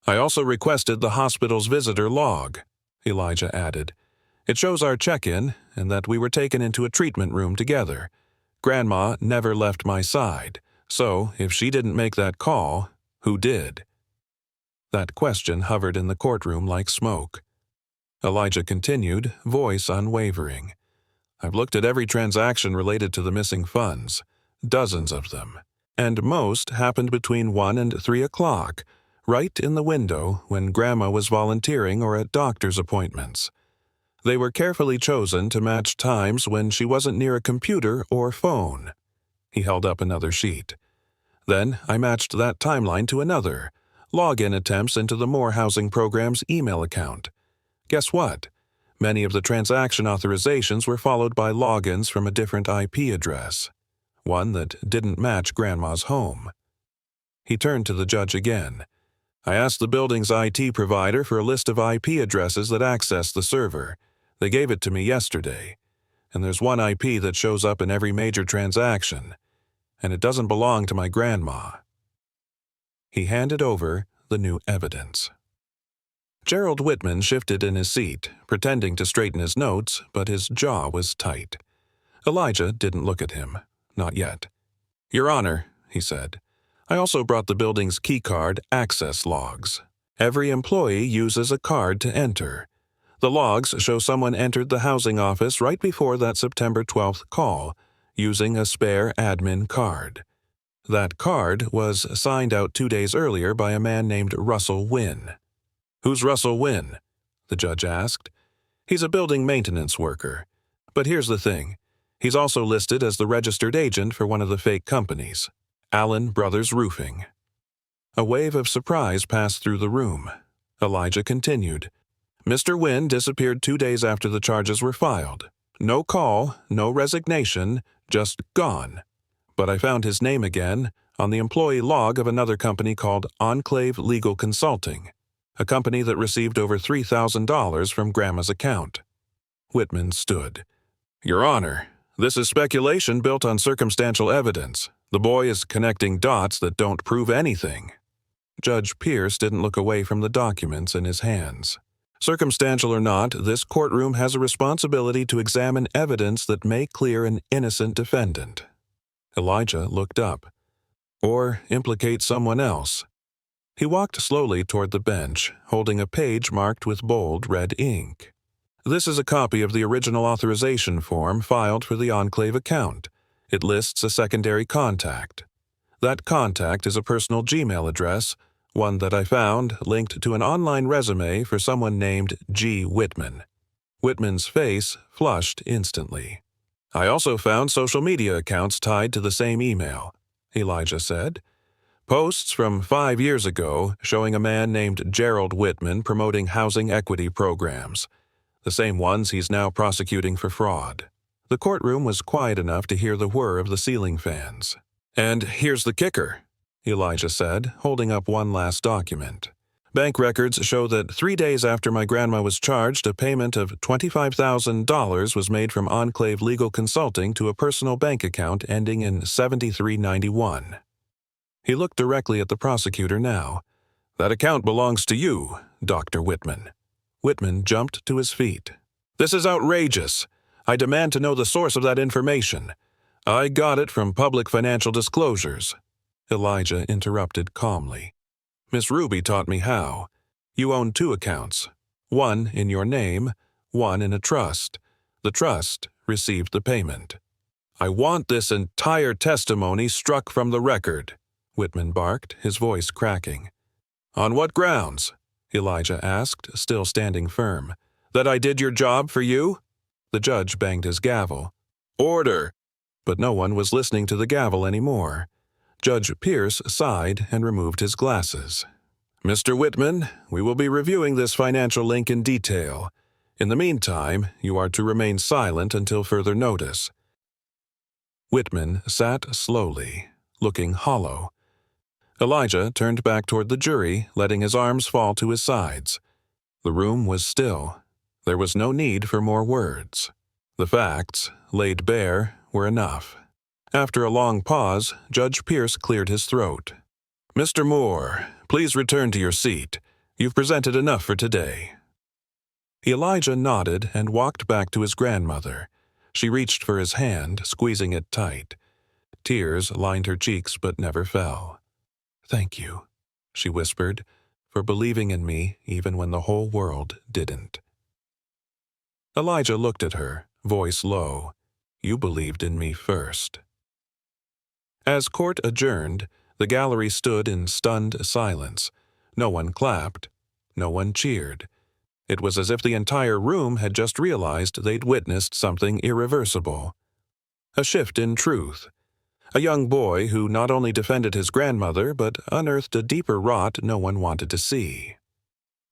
"I also requested the hospital's visitor log," Elijah added. "It shows our check-in and that we were taken into a treatment room together. Grandma never left my side, so if she didn't make that call, who did?" That question hovered in the courtroom like smoke. Elijah continued, voice unwavering. "I've looked at every transaction related to the missing funds, dozens of them. and most happened between 1 and 3 o'clock, right in the window when Grandma was volunteering or at doctor's appointments. They were carefully chosen to match times when she wasn't near a computer or phone. He held up another sheet. Then I matched that timeline to another, login attempts into the Moore Housing Program's email account. Guess what? Many of the transaction authorizations were followed by logins from a different IP address, one that didn't match Grandma's home. He turned to the judge again. I asked the building's IT provider for a list of IP addresses that access the server. They gave it to me yesterday, and there's one IP that shows up in every major transaction, and it doesn't belong to my grandma. He handed over the new evidence. Gerald Whitman shifted in his seat, pretending to straighten his notes, but his jaw was tight. Elijah didn't look at him. Not yet. Your Honor, he said, I also brought the building's keycard access logs. Every employee uses a card to enter. The logs show someone entered the housing office right before that September 12th call, using a spare admin card. That card was signed out 2 days earlier by a man named Russell Wynn. Who's Russell Wynn? The judge asked. He's a building maintenance worker. But here's the thing. He's also listed as the registered agent for one of the fake companies, Allen Brothers Roofing. A wave of surprise passed through the room. Elijah continued. Mr. Wynn disappeared 2 days after the charges were filed. No call, no resignation, just gone. But I found his name again on the employee log of another company called Enclave Legal Consulting, a company that received over $3,000 from Grandma's account. Whitman stood. Your Honor, this is speculation built on circumstantial evidence. The boy is connecting dots that don't prove anything. Judge Pierce didn't look away from the documents in his hands. Circumstantial or not, this courtroom has a responsibility to examine evidence that may clear an innocent defendant. Elijah looked up. Or implicate someone else. He walked slowly toward the bench, holding a page marked with bold red ink. This is a copy of the original authorization form filed for the Enclave account. It lists a secondary contact. That contact is a personal Gmail address, one that I found linked to an online resume for someone named G. Whitman. Whitman's face flushed instantly. I also found social media accounts tied to the same email, Elijah said. Posts from 5 years ago showing a man named Gerald Whitman promoting housing equity programs, the same ones he's now prosecuting for fraud. The courtroom was quiet enough to hear the whir of the ceiling fans. And here's the kicker, Elijah said, holding up one last document. Bank records show that 3 days after my grandma was charged, a payment of $25,000 was made from Enclave Legal Consulting to a personal bank account ending in 7391. He looked directly at the prosecutor now. That account belongs to you, Dr. Whitman. Whitman jumped to his feet. This is outrageous. I demand to know the source of that information. I got it from public financial disclosures. Elijah interrupted calmly. Miss Ruby taught me how. You own 2 accounts, one in your name, one in a trust. The trust received the payment. I want this entire testimony struck from the record, Whitman barked, his voice cracking. On what grounds? Elijah asked, still standing firm. That I did your job for you? The judge banged his gavel. Order! But no one was listening to the gavel anymore. Judge Pierce sighed and removed his glasses. Mr. Whitman, we will be reviewing this financial link in detail. In the meantime, you are to remain silent until further notice. Whitman sat slowly, looking hollow. Elijah turned back toward the jury, letting his arms fall to his sides. The room was still. There was no need for more words. The facts, laid bare, were enough. After a long pause, Judge Pierce cleared his throat. Mr. Moore, please return to your seat. You've presented enough for today. Elijah nodded and walked back to his grandmother. She reached for his hand, squeezing it tight. Tears lined her cheeks but never fell. Thank you, she whispered, for believing in me even when the whole world didn't. Elijah looked at her, voice low. You believed in me first. As court adjourned, the gallery stood in stunned silence. No one clapped. No one cheered. It was as if the entire room had just realized they'd witnessed something irreversible. A shift in truth. A young boy who not only defended his grandmother but unearthed a deeper rot no one wanted to see.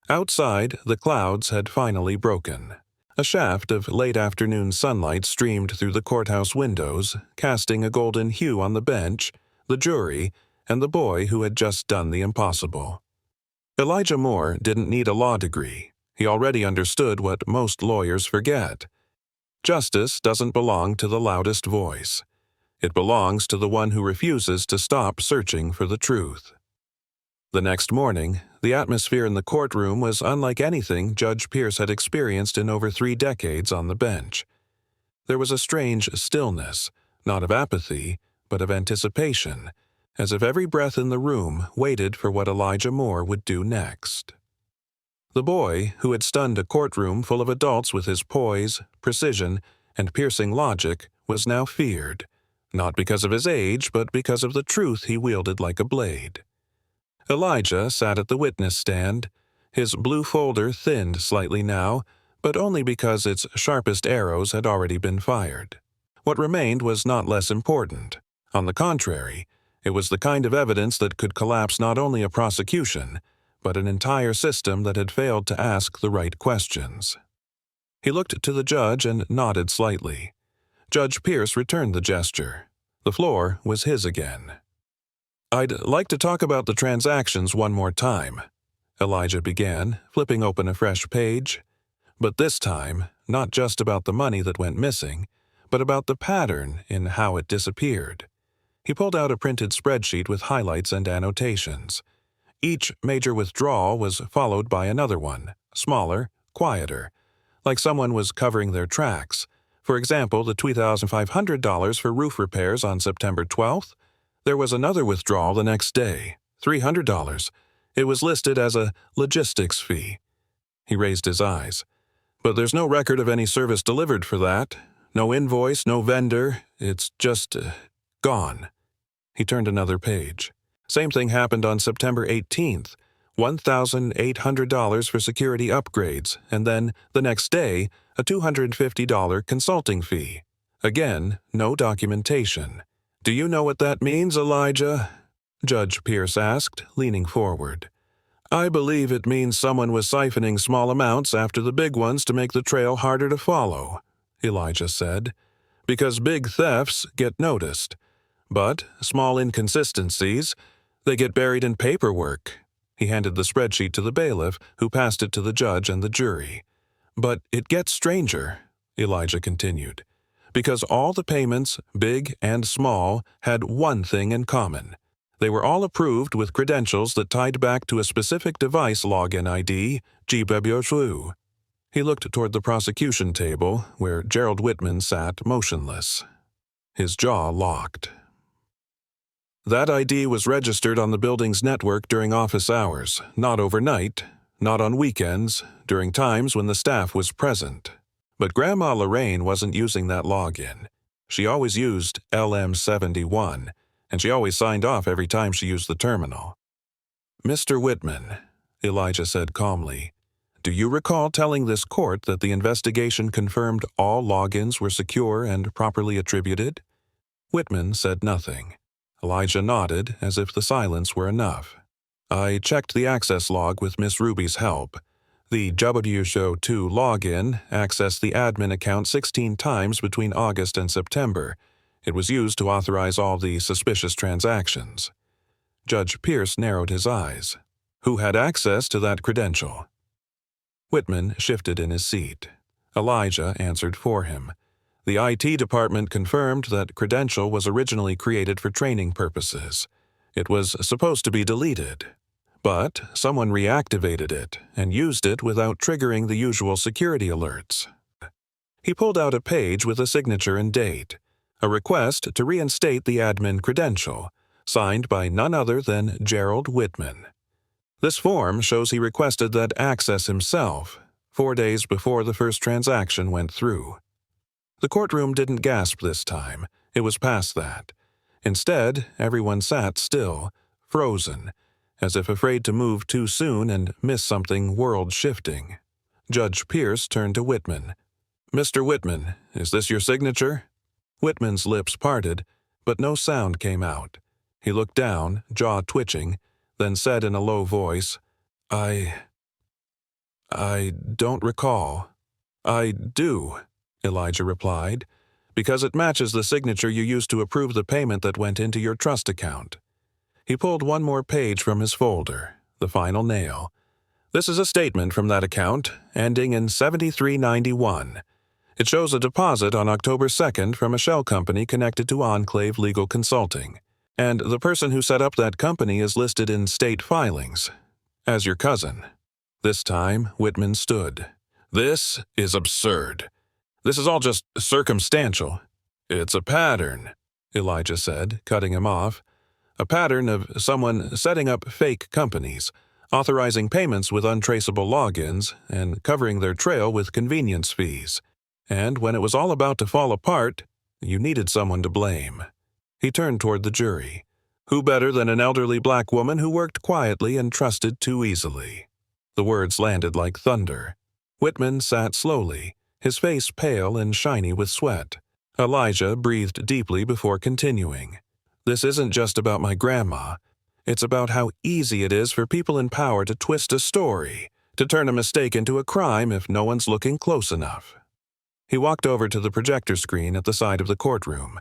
Outside, the clouds had finally broken. A shaft of late-afternoon sunlight streamed through the courthouse windows, casting a golden hue on the bench, the jury, and the boy who had just done the impossible. Elijah Moore didn't need a law degree. He already understood what most lawyers forget. Justice doesn't belong to the loudest voice. It belongs to the one who refuses to stop searching for the truth. The next morning, the atmosphere in the courtroom was unlike anything Judge Pierce had experienced in over 3 decades on the bench. There was a strange stillness, not of apathy, but of anticipation, as if every breath in the room waited for what Elijah Moore would do next. The boy, who had stunned a courtroom full of adults with his poise, precision, and piercing logic, was now feared, not because of his age, but because of the truth he wielded like a blade. Elijah sat at the witness stand. His blue folder thinned slightly now, but only because its sharpest arrows had already been fired. What remained was not less important. On the contrary, it was the kind of evidence that could collapse not only a prosecution, but an entire system that had failed to ask the right questions. He looked to the judge and nodded slightly. Judge Pierce returned the gesture. The floor was his again. "I'd like to talk about the transactions one more time," Elijah began, flipping open a fresh page. But this time, not just about the money that went missing, but about the pattern in how it disappeared. He pulled out a printed spreadsheet with highlights and annotations. Each major withdrawal was followed by another one, smaller, quieter, like someone was covering their tracks. For example, the $2,500 for roof repairs on September 12th. There was another withdrawal the next day, $300. It was listed as a logistics fee. He raised his eyes. "But there's no record of any service delivered for that. No invoice, no vendor. It's just gone." He turned another page. Same thing happened on September 18th. $1,800 for security upgrades, and then, the next day, a $250 consulting fee. Again, no documentation. "Do you know what that means, Elijah?" Judge Pierce asked, leaning forward. "I believe it means someone was siphoning small amounts after the big ones to make the trail harder to follow," Elijah said. "Because big thefts get noticed. But small inconsistencies, they get buried in paperwork." He handed the spreadsheet to the bailiff, who passed it to the judge and the jury. "But it gets stranger," Elijah continued, "because all the payments, big and small, had one thing in common. They were all approved with credentials that tied back to a specific device login ID, GBBOSHU. He looked toward the prosecution table, where Gerald Whitman sat motionless. His jaw locked. That ID was registered on the building's network during office hours, not overnight, not on weekends, during times when the staff was present. But Grandma Lorraine wasn't using that login. She always used LM71, and she always signed off every time she used the terminal. "Mr. Whitman," Elijah said calmly, "do you recall telling this court that the investigation confirmed all logins were secure and properly attributed?" Whitman said nothing. Elijah nodded, as if the silence were enough. "I checked the access log with Miss Ruby's help. The GBBOSHU login accessed the admin account 16 times between August and September. It was used to authorize all the suspicious transactions." Judge Pierce narrowed his eyes. "Who had access to that credential?" Whitman shifted in his seat. Elijah answered for him. The IT department confirmed that credential was originally created for training purposes. It was supposed to be deleted. But someone reactivated it and used it without triggering the usual security alerts. He pulled out a page with a signature and date, a request to reinstate the admin credential, signed by none other than Gerald Whitman. This form shows he requested that access himself, 4 days before the first transaction went through. The courtroom didn't gasp this time. It was past that. Instead, everyone sat still, frozen, as if afraid to move too soon and miss something world-shifting. Judge Pierce turned to Whitman. "Mr. Whitman, is this your signature?" Whitman's lips parted, but no sound came out. He looked down, jaw twitching, then said in a low voice, I don't recall." "I do," Elijah replied, "because it matches the signature you used to approve the payment that went into your trust account." He pulled one more page from his folder, the final nail. "This is a statement from that account, ending in 7391. It shows a deposit on October 2nd from a shell company connected to Enclave Legal Consulting, and the person who set up that company is listed in state filings as your cousin." This time, Whitman stood. "This is absurd. This is all just circumstantial." "It's a pattern," Elijah said, cutting him off. "A pattern of someone setting up fake companies, authorizing payments with untraceable logins, and covering their trail with convenience fees. And when it was all about to fall apart, you needed someone to blame." He turned toward the jury. "Who better than an elderly black woman who worked quietly and trusted too easily?" The words landed like thunder. Whitman sat slowly, his face pale and shiny with sweat. Elijah breathed deeply before continuing. "This isn't just about my grandma. It's about how easy it is for people in power to twist a story, to turn a mistake into a crime if no one's looking close enough." He walked over to the projector screen at the side of the courtroom.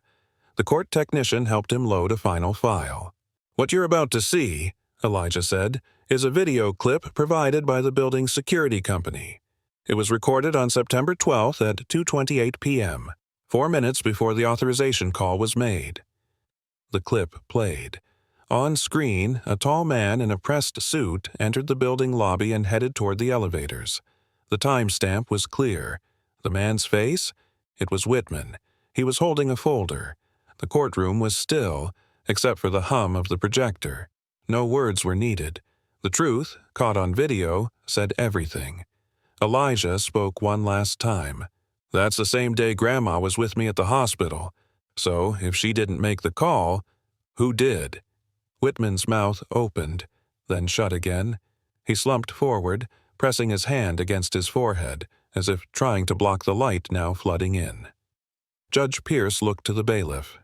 The court technician helped him load a final file. "What you're about to see," Elijah said, "is a video clip provided by the building's security company. It was recorded on September 12th at 2:28 p.m., 4 minutes before the authorization call was made." The clip played. On screen, a tall man in a pressed suit entered the building lobby and headed toward the elevators. The timestamp was clear. The man's face? It was Whitman. He was holding a folder. The courtroom was still, except for the hum of the projector. No words were needed. The truth, caught on video, said everything. Elijah spoke one last time. "That's the same day Grandma was with me at the hospital. So, if she didn't make the call, who did?" Whitman's mouth opened, then shut again. He slumped forward, pressing his hand against his forehead, as if trying to block the light now flooding in. Judge Pierce looked to the bailiff.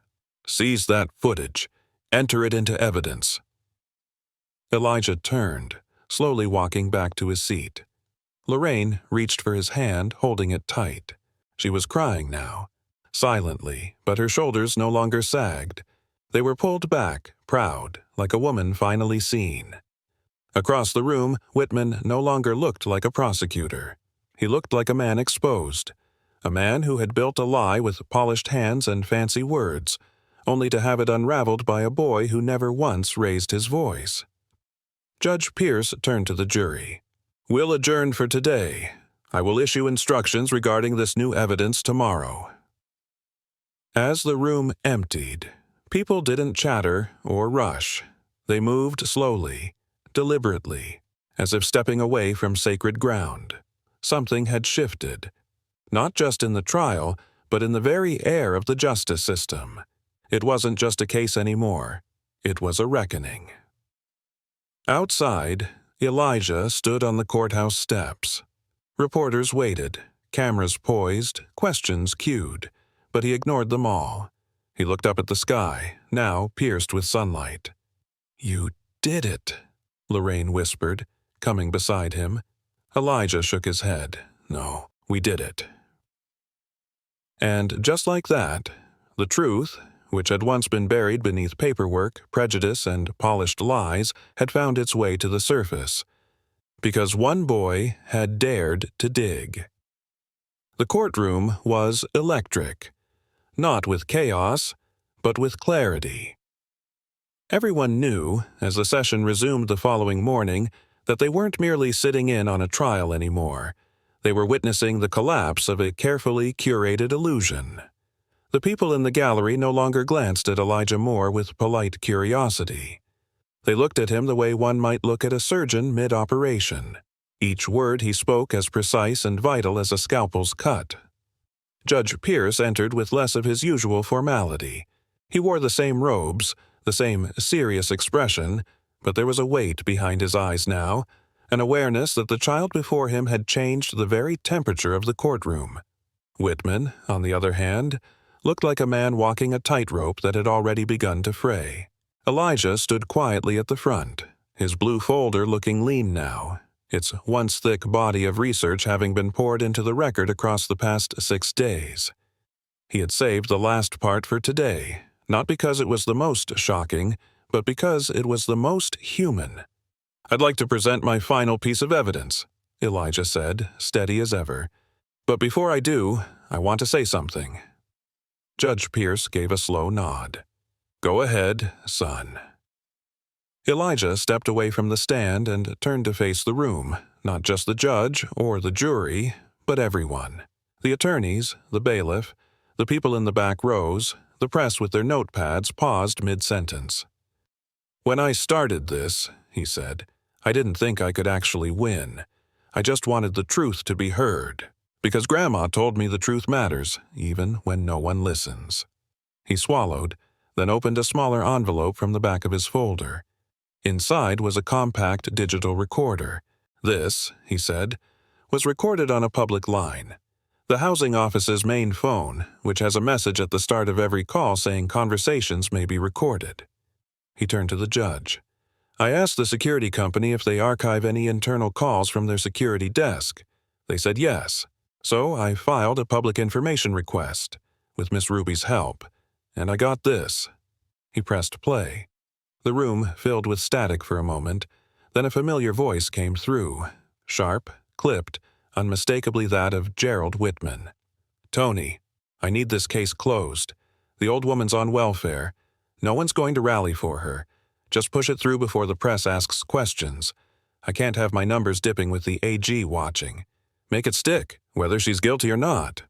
"Seize that footage. Enter it into evidence." Elijah turned, slowly walking back to his seat. Lorraine reached for his hand, holding it tight. She was crying now, silently, but her shoulders no longer sagged. They were pulled back, proud, like a woman finally seen. Across the room, Whitman no longer looked like a prosecutor. He looked like a man exposed, a man who had built a lie with polished hands and fancy words, only to have it unraveled by a boy who never once raised his voice. Judge Pierce turned to the jury. "We'll adjourn for today. I will issue instructions regarding this new evidence tomorrow." As the room emptied, people didn't chatter or rush. They moved slowly, deliberately, as if stepping away from sacred ground. Something had shifted, not just in the trial, but in the very air of the justice system. It wasn't just a case anymore. It was a reckoning. Outside, Elijah stood on the courthouse steps. Reporters waited, cameras poised, questions queued, but he ignored them all. He looked up at the sky, now pierced with sunlight. "You did it," Lorraine whispered, coming beside him. Elijah shook his head. "No, we did it." And just like that, the truth, which had once been buried beneath paperwork, prejudice, and polished lies, had found its way to the surface. Because one boy had dared to dig. The courtroom was electric, not with chaos, but with clarity. Everyone knew, as the session resumed the following morning, that they weren't merely sitting in on a trial anymore. They were witnessing the collapse of a carefully curated illusion. The people in the gallery no longer glanced at Elijah Moore with polite curiosity. They looked at him the way one might look at a surgeon mid-operation, each word he spoke as precise and vital as a scalpel's cut. Judge Pierce entered with less of his usual formality. He wore the same robes, the same serious expression, but there was a weight behind his eyes now, an awareness that the child before him had changed the very temperature of the courtroom. Whitman, on the other hand, looked like a man walking a tightrope that had already begun to fray. Elijah stood quietly at the front, his blue folder looking lean now, its once thick body of research having been poured into the record across the past 6 days. He had saved the last part for today, not because it was the most shocking, but because it was the most human. "I'd like to present my final piece of evidence," Elijah said, steady as ever. "But before I do, I want to say something." Judge Pierce gave a slow nod. "Go ahead, son." Elijah stepped away from the stand and turned to face the room, not just the judge or the jury, but everyone. The attorneys, the bailiff, the people in the back rows, the press with their notepads paused mid-sentence. "When I started this," he said, "I didn't think I could actually win. I just wanted the truth to be heard, because Grandma told me the truth matters, even when no one listens." He swallowed, then opened a smaller envelope from the back of his folder. Inside was a compact digital recorder. This, he said, was recorded on a public line, the housing office's main phone, which has a message at the start of every call saying conversations may be recorded. He turned to the judge. "I asked the security company if they archive any internal calls from their security desk. They said yes. So I filed a public information request, with Miss Ruby's help, and I got this." He pressed play. The room filled with static for a moment, then a familiar voice came through, sharp, clipped, unmistakably that of Gerald Whitman. "Tony, I need this case closed. The old woman's on welfare. No one's going to rally for her. Just push it through before the press asks questions. I can't have my numbers dipping with the AG watching. Make it stick, whether she's guilty or not."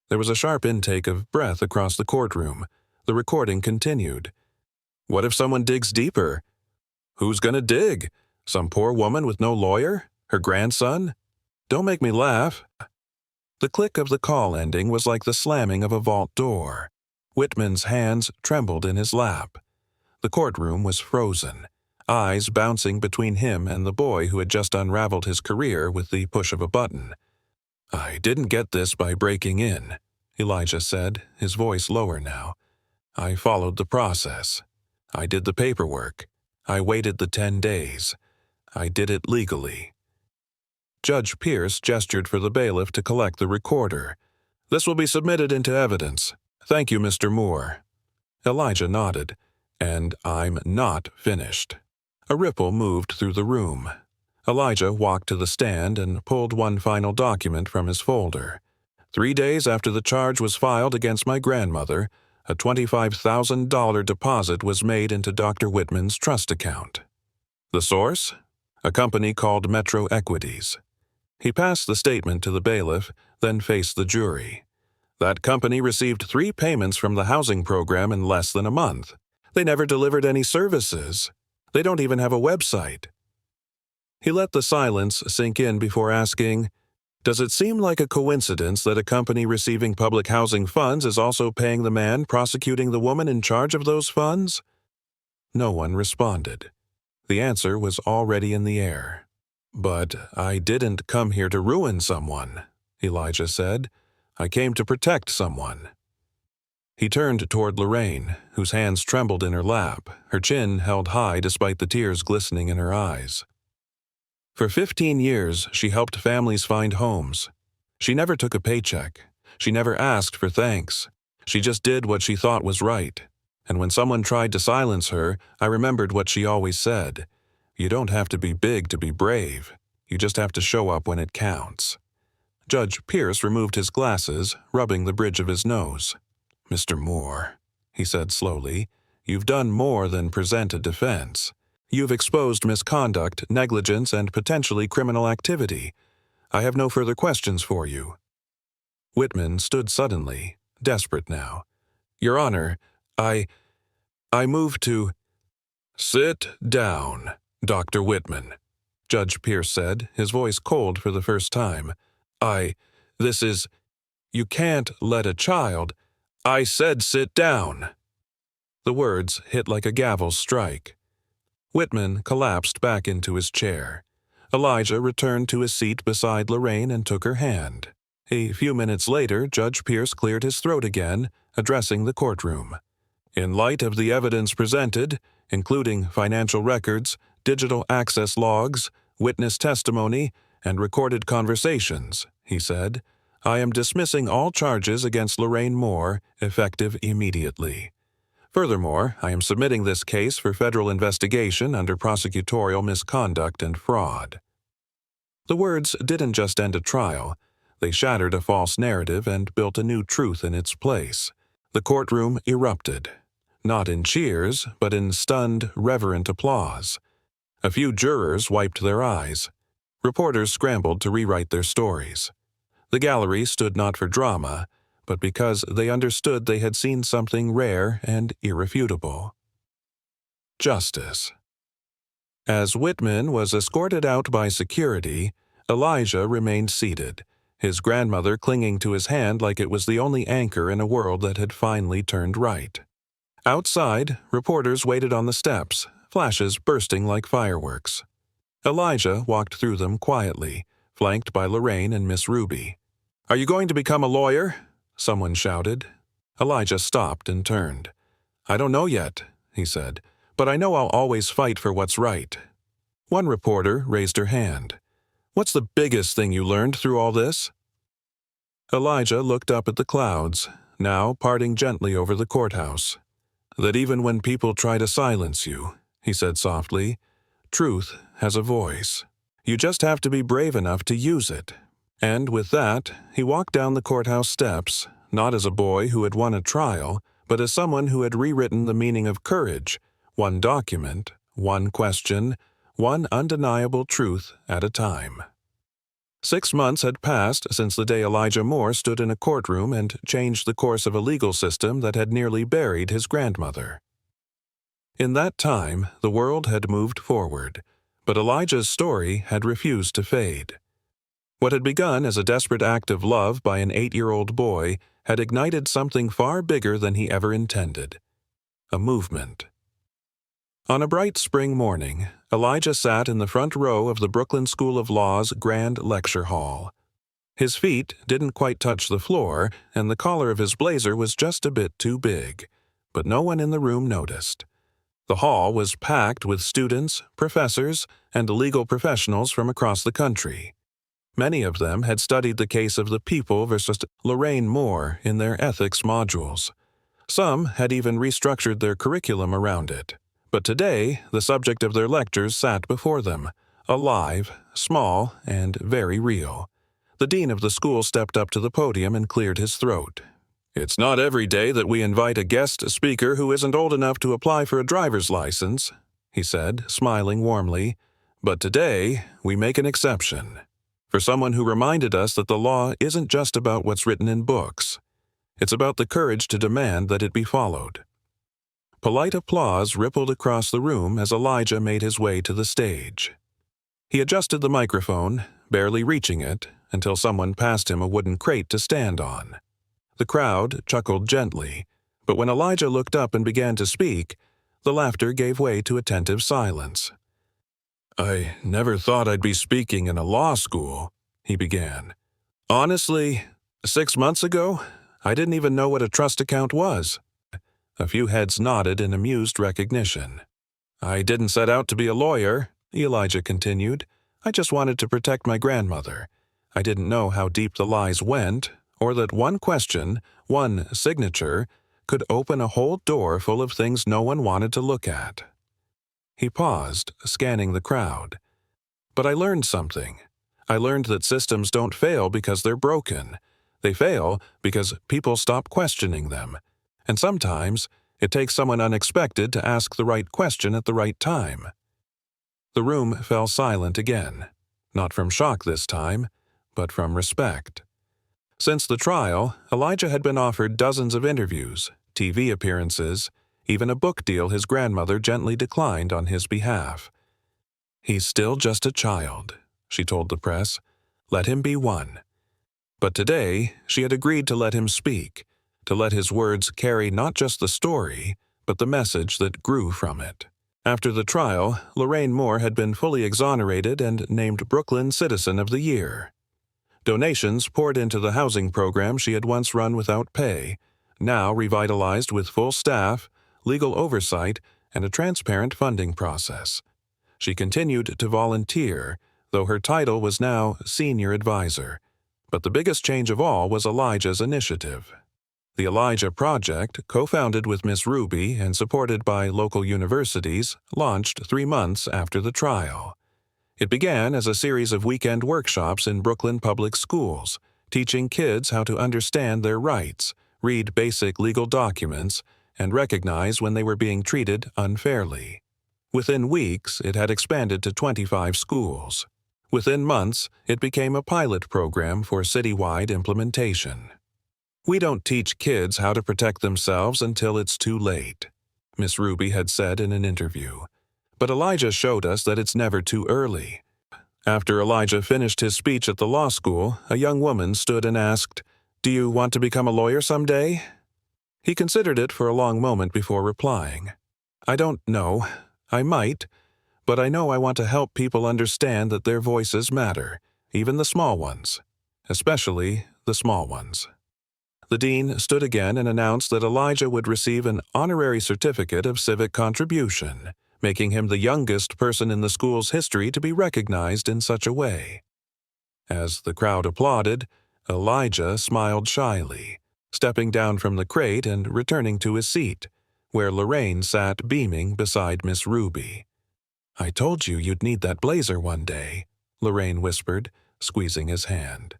There was a sharp intake of breath across the courtroom. The recording continued. "What if someone digs deeper? Who's gonna dig? Some poor woman with no lawyer? Her grandson? Don't make me laugh." The click of the call ending was like the slamming of a vault door. Whitman's hands trembled in his lap. The courtroom was frozen, eyes bouncing between him and the boy who had just unraveled his career with the push of a button. "I didn't get this by breaking in," Elijah said, his voice lower now. "I followed the process. I did the paperwork. I waited the 10 days. I did it legally." Judge Pierce gestured for the bailiff to collect the recorder. "This will be submitted into evidence. Thank you, Mr. Moore." Elijah nodded. "And I'm not finished." A ripple moved through the room. Elijah walked to the stand and pulled one final document from his folder. 3 days after the charge was filed against my grandmother, a $25,000 deposit was made into Dr. Whitman's trust account. The source? A company called Metro Equities. He passed the statement to the bailiff, then faced the jury. "That company received 3 payments from the housing program in less than a month. They never delivered any services. They don't even have a website." He let the silence sink in before asking, "Does it seem like a coincidence that a company receiving public housing funds is also paying the man prosecuting the woman in charge of those funds?" No one responded. The answer was already in the air. "But I didn't come here to ruin someone," Elijah said. "I came to protect someone." He turned toward Lorraine, whose hands trembled in her lap, her chin held high despite the tears glistening in her eyes. For 15 years, she helped families find homes. She never took a paycheck. She never asked for thanks. She just did what she thought was right. And when someone tried to silence her, I remembered what she always said. You don't have to be big to be brave. You just have to show up when it counts. Judge Pierce removed his glasses, rubbing the bridge of his nose. "Mr. Moore," he said slowly, "you've done more than present a defense. You've exposed misconduct, negligence, and potentially criminal activity. I have no further questions for you." Whitman stood suddenly, desperate now. "Your Honor, I move to—" "Sit down, Dr. Whitman," Judge Pierce said, his voice cold for the first time. You can't let a child— I said sit down." The words hit like a gavel strike. Whitman collapsed back into his chair. Elijah returned to his seat beside Lorraine and took her hand. A few minutes later, Judge Pierce cleared his throat again, addressing the courtroom. In light of the evidence presented, including financial records, digital access logs, witness testimony, and recorded conversations, he said, I am dismissing all charges against Lorraine Moore, effective immediately. Furthermore, I am submitting this case for federal investigation under prosecutorial misconduct and fraud. The words didn't just end a trial. They shattered a false narrative and built a new truth in its place. The courtroom erupted, not in cheers, but in stunned, reverent applause. A few jurors wiped their eyes. Reporters scrambled to rewrite their stories. The gallery stood not for drama, but because they understood they had seen something rare and irrefutable. Justice. As Whitman was escorted out by security, Elijah remained seated, his grandmother clinging to his hand like it was the only anchor in a world that had finally turned right. Outside, reporters waited on the steps, flashes bursting like fireworks. Elijah walked through them quietly, flanked by Lorraine and Miss Ruby. "Are you going to become a lawyer?" someone shouted. Elijah stopped and turned. "I don't know yet," he said, "but I know I'll always fight for what's right." One reporter raised her hand. "What's the biggest thing you learned through all this?" Elijah looked up at the clouds, now parting gently over the courthouse. "That even when people try to silence you," he said softly, "truth has a voice. You just have to be brave enough to use it." And with that, he walked down the courthouse steps, not as a boy who had won a trial, but as someone who had rewritten the meaning of courage, one document, one question, one undeniable truth at a time. 6 months had passed since the day Elijah Moore stood in a courtroom and changed the course of a legal system that had nearly buried his grandmother. In that time, the world had moved forward, but Elijah's story had refused to fade. What had begun as a desperate act of love by an 8-year-old boy had ignited something far bigger than he ever intended. A movement. On a bright spring morning, Elijah sat in the front row of the Brooklyn School of Law's Grand Lecture Hall. His feet didn't quite touch the floor, and the collar of his blazer was just a bit too big, but no one in the room noticed. The hall was packed with students, professors, and legal professionals from across the country. Many of them had studied the case of the People versus Lorraine Moore in their ethics modules. Some had even restructured their curriculum around it. But today, the subject of their lectures sat before them, alive, small, and very real. The dean of the school stepped up to the podium and cleared his throat. "It's not every day that we invite a guest speaker who isn't old enough to apply for a driver's license," he said, smiling warmly. "But today, we make an exception. For someone who reminded us that the law isn't just about what's written in books. It's about the courage to demand that it be followed." Polite applause rippled across the room as Elijah made his way to the stage. He adjusted the microphone, barely reaching it, until someone passed him a wooden crate to stand on. The crowd chuckled gently, but when Elijah looked up and began to speak, the laughter gave way to attentive silence. "I never thought I'd be speaking in a law school," he began. "Honestly, 6 months ago, I didn't even know what a trust account was." A few heads nodded in amused recognition. "I didn't set out to be a lawyer," Elijah continued. "I just wanted to protect my grandmother. I didn't know how deep the lies went, or that one question, one signature, could open a whole door full of things no one wanted to look at." He paused, scanning the crowd. "But I learned something. I learned that systems don't fail because they're broken. They fail because people stop questioning them. And sometimes, it takes someone unexpected to ask the right question at the right time." The room fell silent again, not from shock this time, but from respect. Since the trial, Elijah had been offered dozens of interviews, TV appearances, even a book deal his grandmother gently declined on his behalf. "He's still just a child," she told the press. "Let him be one." But today, she had agreed to let him speak, to let his words carry not just the story, but the message that grew from it. After the trial, Lorraine Moore had been fully exonerated and named Brooklyn Citizen of the Year. Donations poured into the housing program she had once run without pay, now revitalized with full staff, legal oversight, and a transparent funding process. She continued to volunteer, though her title was now Senior Advisor. But the biggest change of all was Elijah's initiative. The Elijah Project, co-founded with Miss Ruby and supported by local universities, launched 3 months after the trial. It began as a series of weekend workshops in Brooklyn public schools, teaching kids how to understand their rights, read basic legal documents, and recognize when they were being treated unfairly. Within weeks, it had expanded to 25 schools. Within months, it became a pilot program for citywide implementation. "We don't teach kids how to protect themselves until it's too late," Miss Ruby had said in an interview. But Elijah showed us that it's never too early. After Elijah finished his speech at the law school, a young woman stood and asked, "Do you want to become a lawyer someday?" He considered it for a long moment before replying, "I don't know. I might, but I know I want to help people understand that their voices matter, even the small ones, especially the small ones." The dean stood again and announced that Elijah would receive an honorary certificate of civic contribution, making him the youngest person in the school's history to be recognized in such a way. As the crowd applauded, Elijah smiled shyly, stepping down from the crate and returning to his seat, where Lorraine sat beaming beside Miss Ruby. "I told you you'd need that blazer one day," Lorraine whispered, squeezing his hand.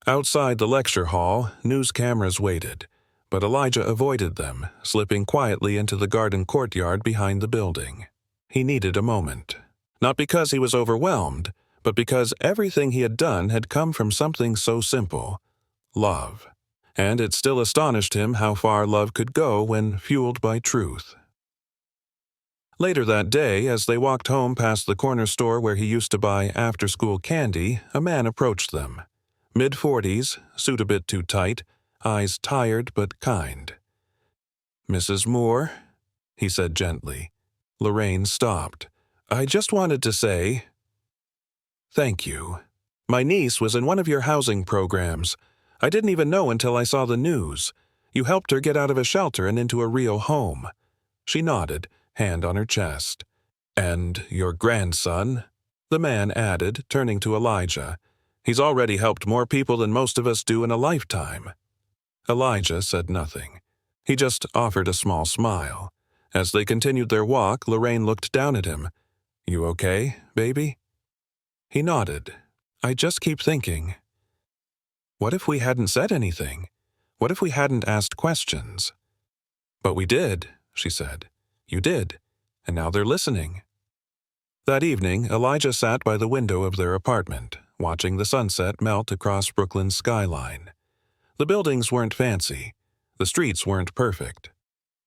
Outside the lecture hall, news cameras waited, but Elijah avoided them, slipping quietly into the garden courtyard behind the building. He needed a moment. Not because he was overwhelmed, but because everything he had done had come from something so simple: love. And it still astonished him how far love could go when fueled by truth. Later that day, as they walked home past the corner store where he used to buy after-school candy, a man approached them. Mid-40s, suit a bit too tight, eyes tired but kind. "Mrs. Moore?" he said gently. Lorraine stopped. "I just wanted to say thank you. My niece was in one of your housing programs. I didn't even know until I saw the news. You helped her get out of a shelter and into a real home." She nodded, hand on her chest. "And your grandson?" the man added, turning to Elijah. "He's already helped more people than most of us do in a lifetime." Elijah said nothing. He just offered a small smile. As they continued their walk, Lorraine looked down at him. "You okay, baby?" He nodded. "I just keep thinking, what if we hadn't said anything? What if we hadn't asked questions?" "But we did," she said. "You did, and now they're listening." That evening, Elijah sat by the window of their apartment, watching the sunset melt across Brooklyn's skyline. The buildings weren't fancy. The streets weren't perfect.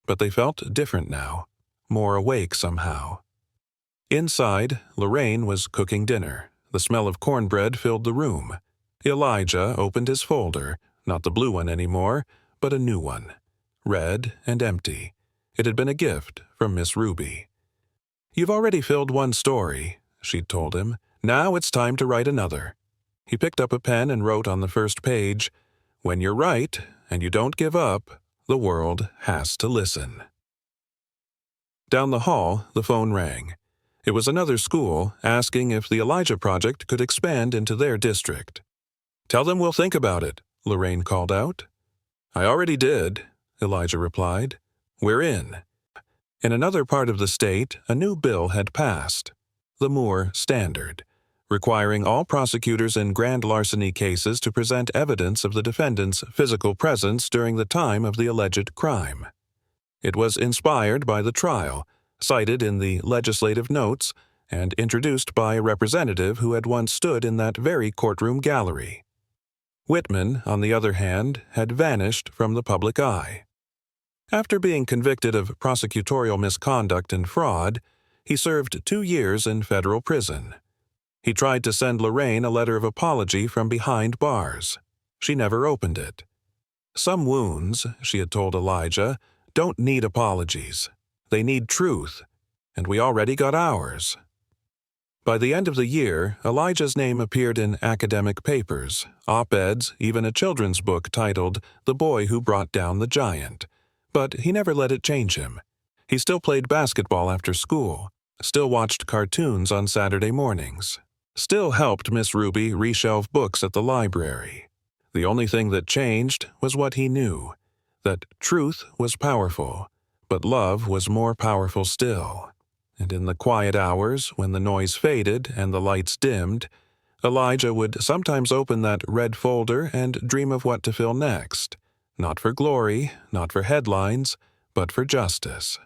But they felt different now, more awake somehow. Inside, Lorraine was cooking dinner. The smell of cornbread filled the room. Elijah opened his folder, not the blue one anymore, but a new one, red and empty. It had been a gift from Miss Ruby. "You've already filled one story," she'd told him. "Now it's time to write another." He picked up a pen and wrote on the first page, "When you're right and you don't give up, the world has to listen." Down the hall, the phone rang. It was another school asking if the Elijah Project could expand into their district. "Tell them we'll think about it," Lorraine called out. "I already did," Elijah replied. "We're in." In another part of the state, a new bill had passed, the Moore Standard, requiring all prosecutors in grand larceny cases to present evidence of the defendant's physical presence during the time of the alleged crime. It was inspired by the trial, cited in the legislative notes, and introduced by a representative who had once stood in that very courtroom gallery. Whitman, on the other hand, had vanished from the public eye. After being convicted of prosecutorial misconduct and fraud, he served 2 years in federal prison. He tried to send Lorraine a letter of apology from behind bars. She never opened it. "Some wounds," she had told Elijah, don't need apologies. They need truth, and we already got ours. By the end of the year, Elijah's name appeared in academic papers, op-eds, even a children's book titled The Boy Who Brought Down the Giant. But he never let it change him. He still played basketball after school, still watched cartoons on Saturday mornings, still helped Miss Ruby reshelve books at the library. The only thing that changed was what he knew, that truth was powerful, but love was more powerful still. And in the quiet hours, when the noise faded and the lights dimmed, Elijah would sometimes open that red folder and dream of what to fill next, not for glory, not for headlines, but for justice.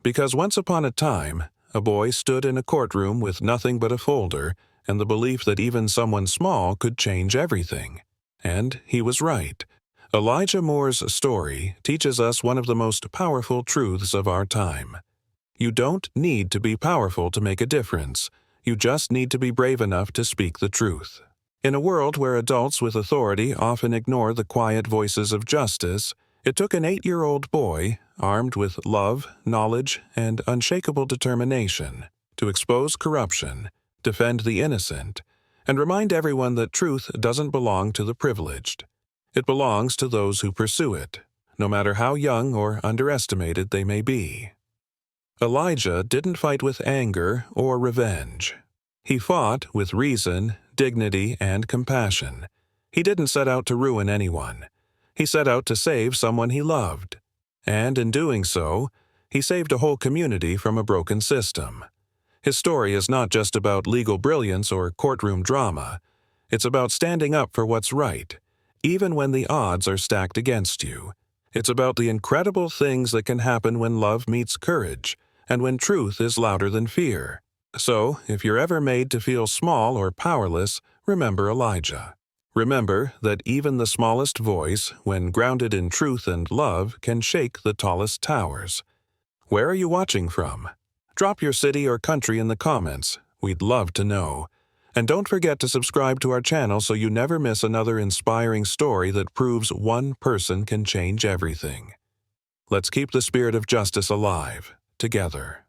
Because once upon a time, a boy stood in a courtroom with nothing but a folder and the belief that even someone small could change everything. And he was right. Elijah Moore's story teaches us one of the most powerful truths of our time. You don't need to be powerful to make a difference. You just need to be brave enough to speak the truth. In a world where adults with authority often ignore the quiet voices of justice, it took an 8-year-old boy, armed with love, knowledge, and unshakable determination, to expose corruption, defend the innocent, and remind everyone that truth doesn't belong to the privileged. It belongs to those who pursue it, no matter how young or underestimated they may be. Elijah didn't fight with anger or revenge. He fought with reason, dignity, and compassion. He didn't set out to ruin anyone. He set out to save someone he loved. And in doing so, he saved a whole community from a broken system. His story is not just about legal brilliance or courtroom drama. It's about standing up for what's right, even when the odds are stacked against you. It's about the incredible things that can happen when love meets courage, and when truth is louder than fear. So, if you're ever made to feel small or powerless, remember Elijah. Remember that even the smallest voice, when grounded in truth and love, can shake the tallest towers. Where are you watching from? Drop your city or country in the comments. We'd love to know. And don't forget to subscribe to our channel so you never miss another inspiring story that proves one person can change everything. Let's keep the spirit of justice alive, together.